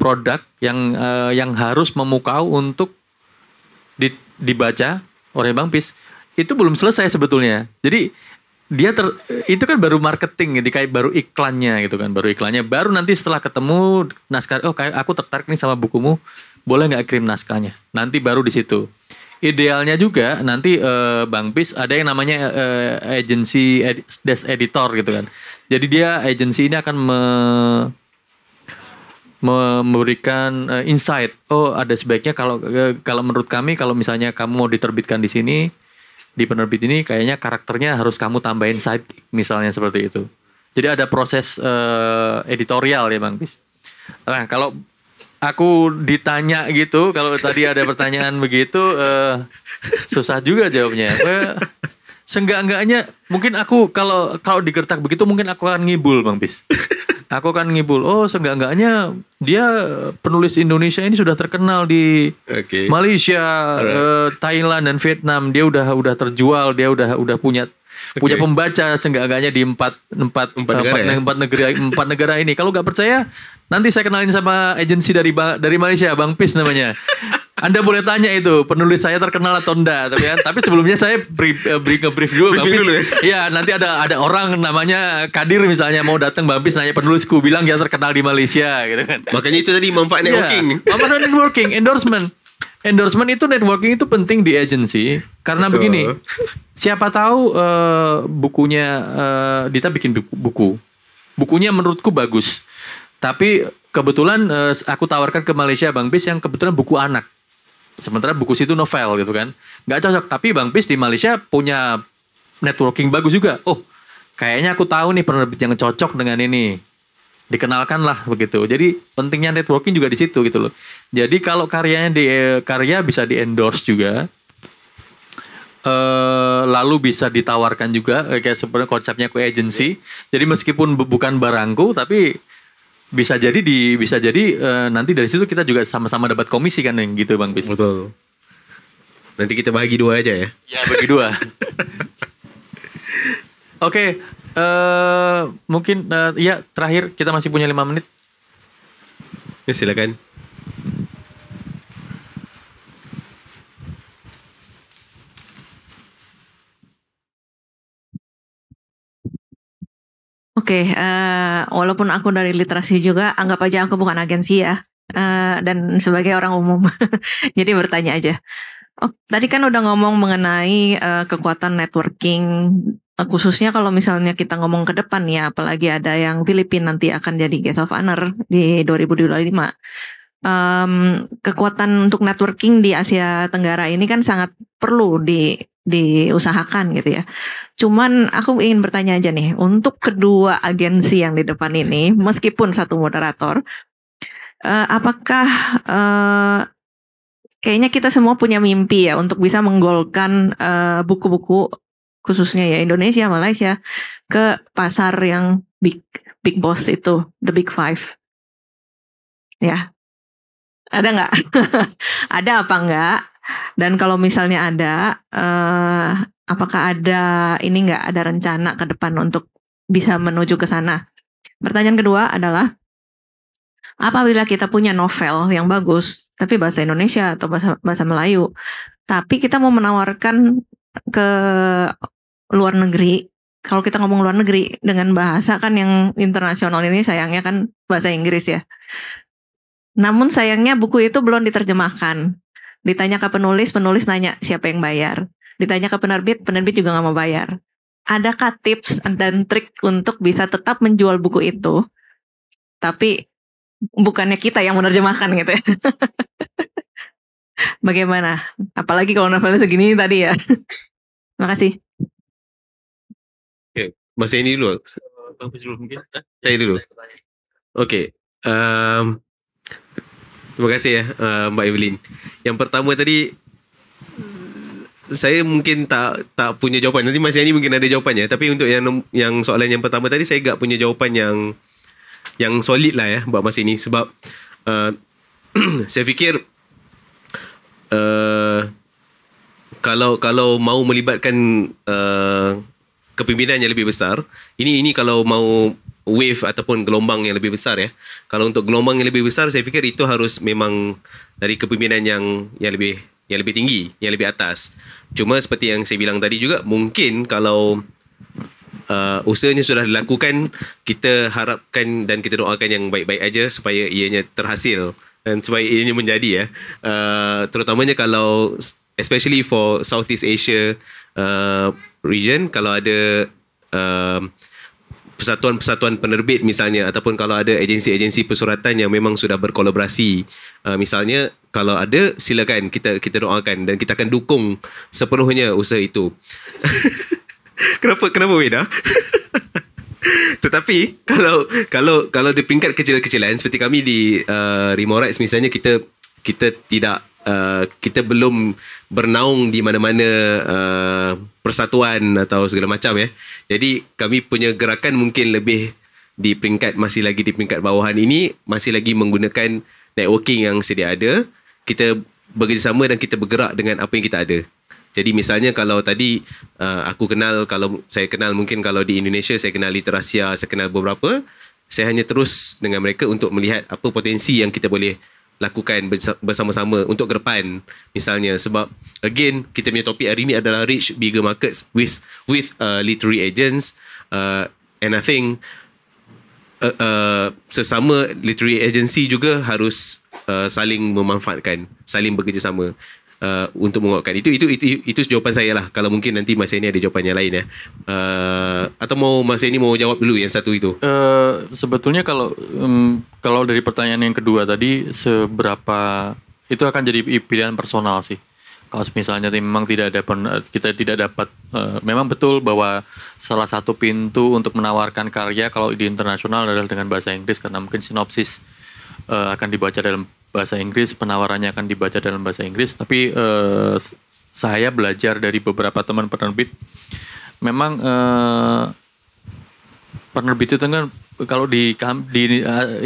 produk yang harus memukau untuk dibaca oleh Bang Pis. Itu belum selesai sebetulnya. Jadi itu kan baru marketing, kayak baru iklannya gitu kan, baru nanti setelah ketemu naskah, kayak aku tertarik nih sama bukumu, boleh nggak kirim naskahnya? Nanti baru di situ. Idealnya juga nanti Bang Pis ada yang namanya agency desk editor gitu kan. Jadi dia agency ini akan memberikan insight. Oh, ada sebaiknya kalau menurut kami, kalau misalnya kamu mau diterbitkan di sini, di penerbit ini, kayaknya karakternya harus kamu tambahin sidekick, misalnya seperti itu. Jadi ada proses editorial ya Bang Pis. Nah, kalau aku ditanya gitu, kalau tadi ada pertanyaan begitu, susah juga jawabnya. Seenggak-enggaknya mungkin aku kalau digertak begitu mungkin aku akan ngibul Bang Pis. Aku akan ngibul. Oh, seenggak-enggaknya dia penulis Indonesia ini sudah terkenal di Malaysia, Thailand dan Vietnam. Dia udah terjual, dia udah punya pembaca seenggak-enggaknya di empat negara ini. Kalau nggak percaya, nanti saya kenalin sama agensi dari Malaysia, Bang Pis namanya. Anda boleh tanya itu penulis saya terkenal atau enggak, tapi sebelumnya saya brief dulu Bang Pis. Ya, nanti ada orang namanya Kadir misalnya mau datang Bang Pis nanya penulisku, bilang dia terkenal di Malaysia gitu kan. Makanya itu tadi manfaat networking. Ya, manfaat networking, endorsement itu networking itu penting di agensi karena begini. Siapa tahu bukunya Dita bikin buku. Bukunya menurutku bagus. Tapi kebetulan aku tawarkan ke Malaysia Bang Pis yang kebetulan buku anak. Sementara buku situ novel gitu kan. Nggak cocok. Tapi Bang Pis di Malaysia punya networking bagus juga. Oh, kayaknya aku tahu nih penerbit yang cocok dengan ini. Dikenalkan lah begitu. Jadi pentingnya networking juga di situ gitu loh. Jadi kalau karya bisa di-endorse juga. Lalu bisa ditawarkan juga kayak sebenarnya konsepnya ke agency. Jadi meskipun bukan barangku tapi bisa jadi nanti dari situ kita juga sama-sama dapat komisi kan yang gitu Bang Pis. Betul. Nanti kita bagi 2 aja ya. Ya bagi 2. Oke, mungkin ya terakhir kita masih punya 5 menit. Ya silakan. Oke, walaupun aku dari literasi juga, anggap aja aku bukan agensi ya, dan sebagai orang umum, jadi bertanya aja. Oh, tadi kan udah ngomong mengenai kekuatan networking, khususnya kalau misalnya kita ngomong ke depan ya, apalagi ada yang Filipina nanti akan jadi guest of honor di 2025. Kekuatan untuk networking di Asia Tenggara ini kan sangat perlu diusahakan gitu ya. Cuman aku ingin bertanya aja nih, untuk kedua agensi yang di depan ini, meskipun satu moderator, apakah kayaknya kita semua punya mimpi ya untuk bisa menggolkan buku-buku khususnya ya Indonesia, Malaysia ke pasar yang big boss itu, the big five. Ya, ada nggak? Ada apa nggak? Dan kalau misalnya ada, apakah ada ada rencana ke depan untuk bisa menuju ke sana? Pertanyaan kedua adalah, apabila kita punya novel yang bagus, tapi bahasa Indonesia atau bahasa Melayu, tapi kita mau menawarkan ke luar negeri, kalau kita ngomong luar negeri dengan bahasa kan yang internasional ini sayangnya kan bahasa Inggris ya. Namun sayangnya buku itu belum diterjemahkan. Ditanya ke penulis nanya siapa yang bayar. Ditanya ke penerbit juga nggak mau bayar. Adakah tips dan trik untuk bisa tetap menjual buku itu, tapi bukannya kita yang menerjemahkan gitu ya? Bagaimana? Apalagi kalau novelnya segini tadi ya. Makasih. Oke, Mas ini dulu. Saya dulu. Oke. Terima kasih ya Mbak Evelyn. Yang pertama tadi saya mungkin tak punya jawapan. Nanti Mas Yani mungkin ada jawapannya. Tapi untuk yang soalan yang pertama tadi saya tak punya jawapan yang solid lah ya buat Mas ini. Sebab saya fikir kalau mau melibatkan kepimpinan yang lebih besar, ini kalau mau wave ataupun gelombang yang lebih besar ya. Kalau untuk gelombang yang lebih besar, saya fikir itu harus memang dari kepimpinan yang lebih tinggi, yang lebih atas. Cuma seperti yang saya bilang tadi juga, mungkin kalau usahanya sudah dilakukan, kita harapkan dan kita doakan yang baik-baik aja supaya ianya terhasil dan supaya ianya menjadi ya. Terutamanya kalau especially for Southeast Asia region, kalau ada persatuan-persatuan penerbit misalnya, ataupun kalau ada agensi-agensi persuratan yang memang sudah berkolaborasi, misalnya kalau ada, silakan kita doakan dan kita akan dukung sepenuhnya usaha itu. Kenapa Weda? Tetapi kalau di peringkat kecil-kecilan seperti kami di Rimorex misalnya, kita tidak kita belum bernaung di mana-mana persatuan atau segala macam ya. Jadi kami punya gerakan mungkin lebih masih lagi di peringkat bawahan ini, masih lagi menggunakan networking yang sedia ada. Kita bekerjasama dan kita bergerak dengan apa yang kita ada. Jadi misalnya kalau tadi kalau saya kenal mungkin kalau di Indonesia saya kenal Literasia, saya kenal beberapa, saya hanya terus dengan mereka untuk melihat apa potensi yang kita boleh lakukan bersama-sama untuk ke depan misalnya. Sebab again kita punya topik hari ini adalah reach bigger markets with literary agents, and I think sesama literary agency juga harus saling memanfaatkan, saling bekerjasama untuk menguatkan. Itu jawapan saya lah. Kalau mungkin nanti Mas Yeni ada jawapan yang lain ya. Atau Mas Yeni mau jawab dulu yang satu itu? Sebetulnya kalau dari pertanyaan yang kedua tadi, seberapa itu akan jadi pilihan personal sih. Kalau misalnya memang kita tidak dapat, memang betul bahwa salah satu pintu untuk menawarkan karya kalau di internasional adalah dengan bahasa Inggris, karena mungkin sinopsis akan dibaca dalam bahasa Inggris, penawarannya akan dibaca dalam bahasa Inggris. Tapi saya belajar dari beberapa teman penerbit, memang penerbit itu kan kalau di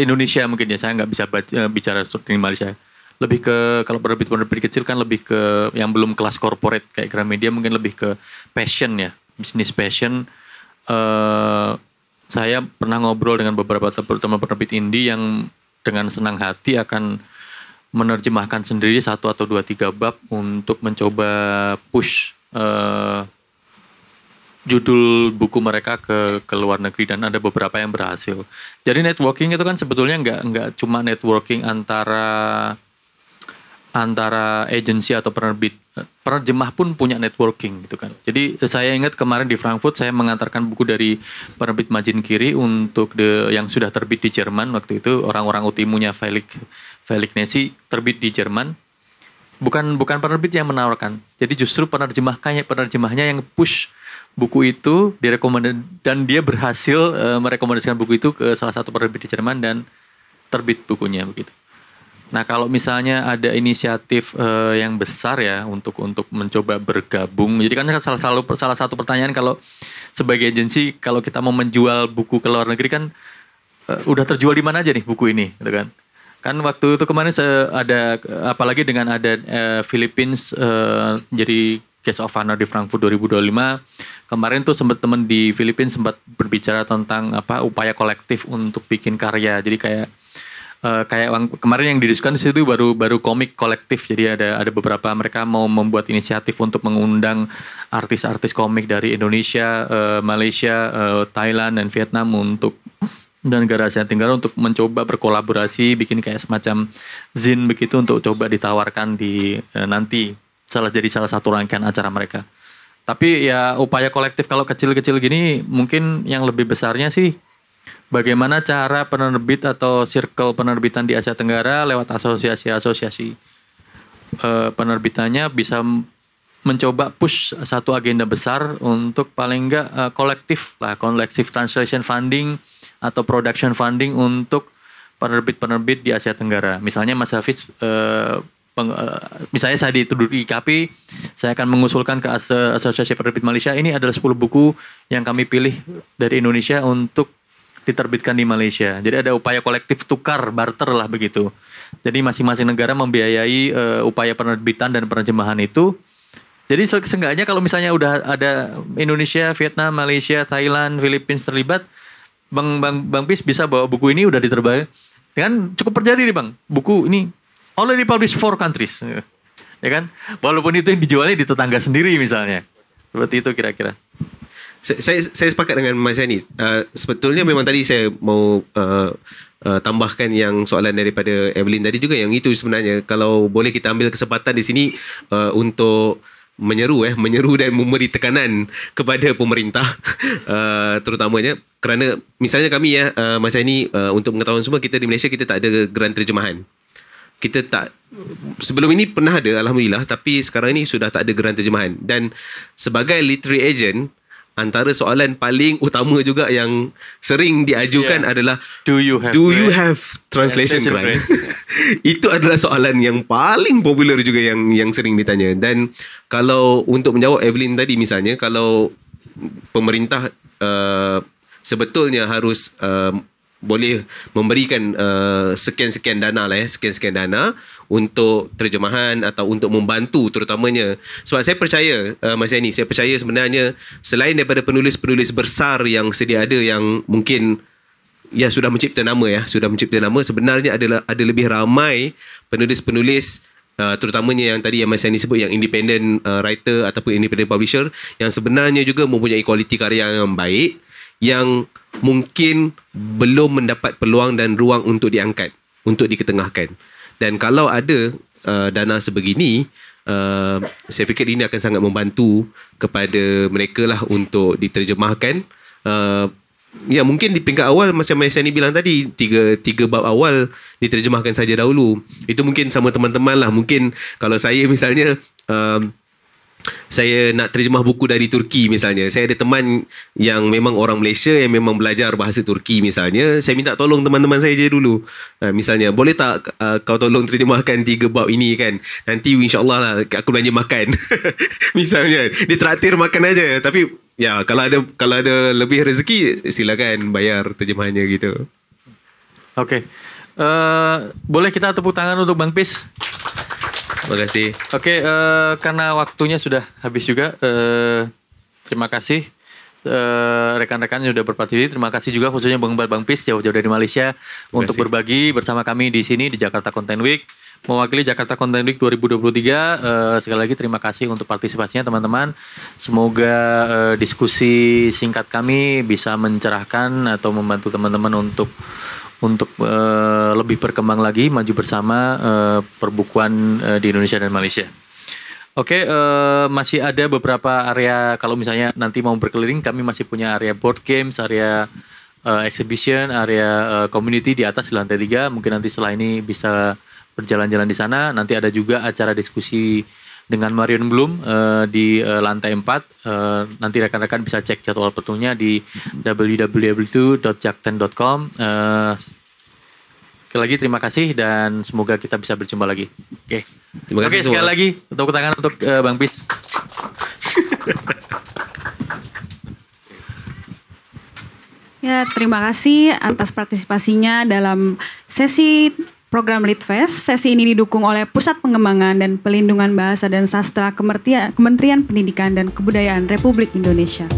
Indonesia mungkin ya, saya nggak bisa bicara seperti di Malaysia. Lebih ke, kalau penerbit kecil kan lebih ke yang belum kelas corporate kayak Gramedia, mungkin lebih ke passion ya, bisnis passion. Saya pernah ngobrol dengan beberapa teman penerbit indie yang dengan senang hati akan menerjemahkan sendiri 1 atau 2, 3 bab untuk mencoba push judul buku mereka ke luar negeri, dan ada beberapa yang berhasil. Jadi networking itu kan sebetulnya nggak cuma networking antara agensi atau penerbit. Penerjemah pun punya networking gitu kan. Jadi saya ingat kemarin di Frankfurt saya mengantarkan buku dari penerbit Majin Kiri untuk yang sudah terbit di Jerman waktu itu, orang-orang utimunya Felix Nesi, terbit di Jerman. Bukan penerbit yang menawarkan. Jadi justru penerjemahnya yang push buku itu dan dia berhasil merekomendasikan buku itu ke salah satu penerbit di Jerman dan terbit bukunya begitu. Nah, kalau misalnya ada inisiatif yang besar ya untuk mencoba bergabung. Jadi kan salah satu pertanyaan kalau sebagai agensi, kalau kita mau menjual buku ke luar negeri kan udah terjual di mana aja nih buku ini gitu kan. Kan waktu itu kemarin ada, apalagi dengan ada Philippines jadi Guest of Honor di Frankfurt 2025. Kemarin tuh teman di Philippines sempat berbicara tentang upaya kolektif untuk bikin karya. Jadi kayak kemarin yang didiskusikan di situ baru komik kolektif. Jadi ada beberapa, mereka mau membuat inisiatif untuk mengundang artis-artis komik dari Indonesia, Malaysia, Thailand dan Vietnam dan negara Asia Tenggara untuk mencoba berkolaborasi bikin kayak semacam zine begitu untuk coba ditawarkan di nanti jadi salah satu rangkaian acara mereka. Tapi ya upaya kolektif kalau kecil-kecil gini mungkin yang lebih besarnya sih bagaimana cara penerbit atau circle penerbitan di Asia Tenggara lewat asosiasi-asosiasi penerbitannya bisa mencoba push satu agenda besar untuk paling enggak collective translation funding atau production funding untuk penerbit-penerbit di Asia Tenggara. Misalnya Mas Hafiz, misalnya saya di IKP, saya akan mengusulkan ke Asosiasi Penerbit Malaysia, ini adalah 10 buku yang kami pilih dari Indonesia untuk diterbitkan di Malaysia. Jadi ada upaya kolektif tukar, barter lah begitu. Jadi masing-masing negara membiayai upaya penerbitan dan penerjemahan itu. Jadi seenggaknya kalau misalnya udah ada Indonesia, Vietnam, Malaysia, Thailand, Philippines terlibat, Bang Pis bisa bawa buku ini udah diterbang. Kan cukup terjadi nih Bang. Buku ini already published 4 countries. Ya kan? Walaupun itu yang dijualnya di tetangga sendiri misalnya. Seperti itu kira-kira. Saya sepakat dengan Mas Yani. Sebetulnya memang tadi saya mau tambahkan yang soalan daripada Evelyn tadi juga, yang itu sebenarnya kalau boleh kita ambil kesempatan di sini untuk menyeru dan memberi tekanan kepada pemerintah terutamanya, kerana misalnya kami Mas Yani, untuk pengetahuan semua, kita di Malaysia kita tak ada geran terjemahan. Kita tak, sebelum ini pernah ada alhamdulillah, tapi sekarang ini sudah tak ada geran terjemahan. Dan sebagai literary agent, antara soalan paling utama juga yang sering diajukan adalah Do you have translation grant? Itu adalah soalan yang paling popular juga yang sering ditanya. Dan kalau untuk menjawab Evelyn tadi misalnya, kalau pemerintah sebetulnya harus boleh memberikan sekian-sekian dana lah sekian-sekian dana untuk terjemahan atau untuk membantu terutamanya. Sebab saya percaya Mas Yani, saya percaya sebenarnya selain daripada penulis-penulis besar yang sedia ada yang mungkin sudah mencipta nama sebenarnya ada lebih ramai penulis-penulis terutamanya yang tadi yang Mas Yani sebut yang independent writer ataupun independent publisher yang sebenarnya juga mempunyai kualiti karya yang baik yang mungkin belum mendapat peluang dan ruang untuk diangkat, untuk diketengahkan. Dan kalau ada dana sebegini, saya fikir ini akan sangat membantu kepada mereka lah untuk diterjemahkan. Mungkin di peringkat awal macam Mas Yani bilang tadi, tiga bab awal diterjemahkan saja dahulu. Itu mungkin sama teman-teman lah. Mungkin kalau saya misalnya saya nak terjemah buku dari Turki misalnya. Saya ada teman yang memang orang Malaysia yang memang belajar bahasa Turki misalnya. Saya minta tolong teman-teman saya je dulu. Misalnya, boleh tak kau tolong terjemahkan 3 bab ini kan? Nanti insyaAllah lah aku belanja makan. Misalnya, dia traktir makan aja. Tapi kalau ada lebih rezeki, silakan bayar terjemahannya gitu. Oke. Boleh kita tepuk tangan untuk Bang Pis? Terima kasih. Oke, karena waktunya sudah habis juga. Terima kasih rekan-rekan yang sudah berpartisipasi. Terima kasih juga khususnya Bang Pis jauh-jauh dari Malaysia untuk berbagi bersama kami di sini di Jakarta Content Week. Mewakili Jakarta Content Week 2023, sekali lagi terima kasih untuk partisipasinya teman-teman. Semoga diskusi singkat kami bisa mencerahkan atau membantu teman-teman untuk lebih berkembang lagi, maju bersama perbukuan di Indonesia dan Malaysia. Oke, masih ada beberapa area, kalau misalnya nanti mau berkeliling, kami masih punya area board games, area exhibition, area community di atas di lantai 3. Mungkin nanti setelah ini bisa berjalan-jalan di sana. Nanti ada juga acara diskusi dengan Marion Bloom di lantai 4. Nanti rekan-rekan bisa cek jadwal penuhnya di www.jakten.com. Sekali lagi terima kasih dan semoga kita bisa berjumpa lagi. Oke. Terima kasih sekali lagi tepuk tangan untuk Bang Pis. Ya, terima kasih atas partisipasinya dalam sesi program Litfest. Sesi ini didukung oleh Pusat Pengembangan dan Pelindungan Bahasa dan Sastra Kementerian Pendidikan dan Kebudayaan Republik Indonesia.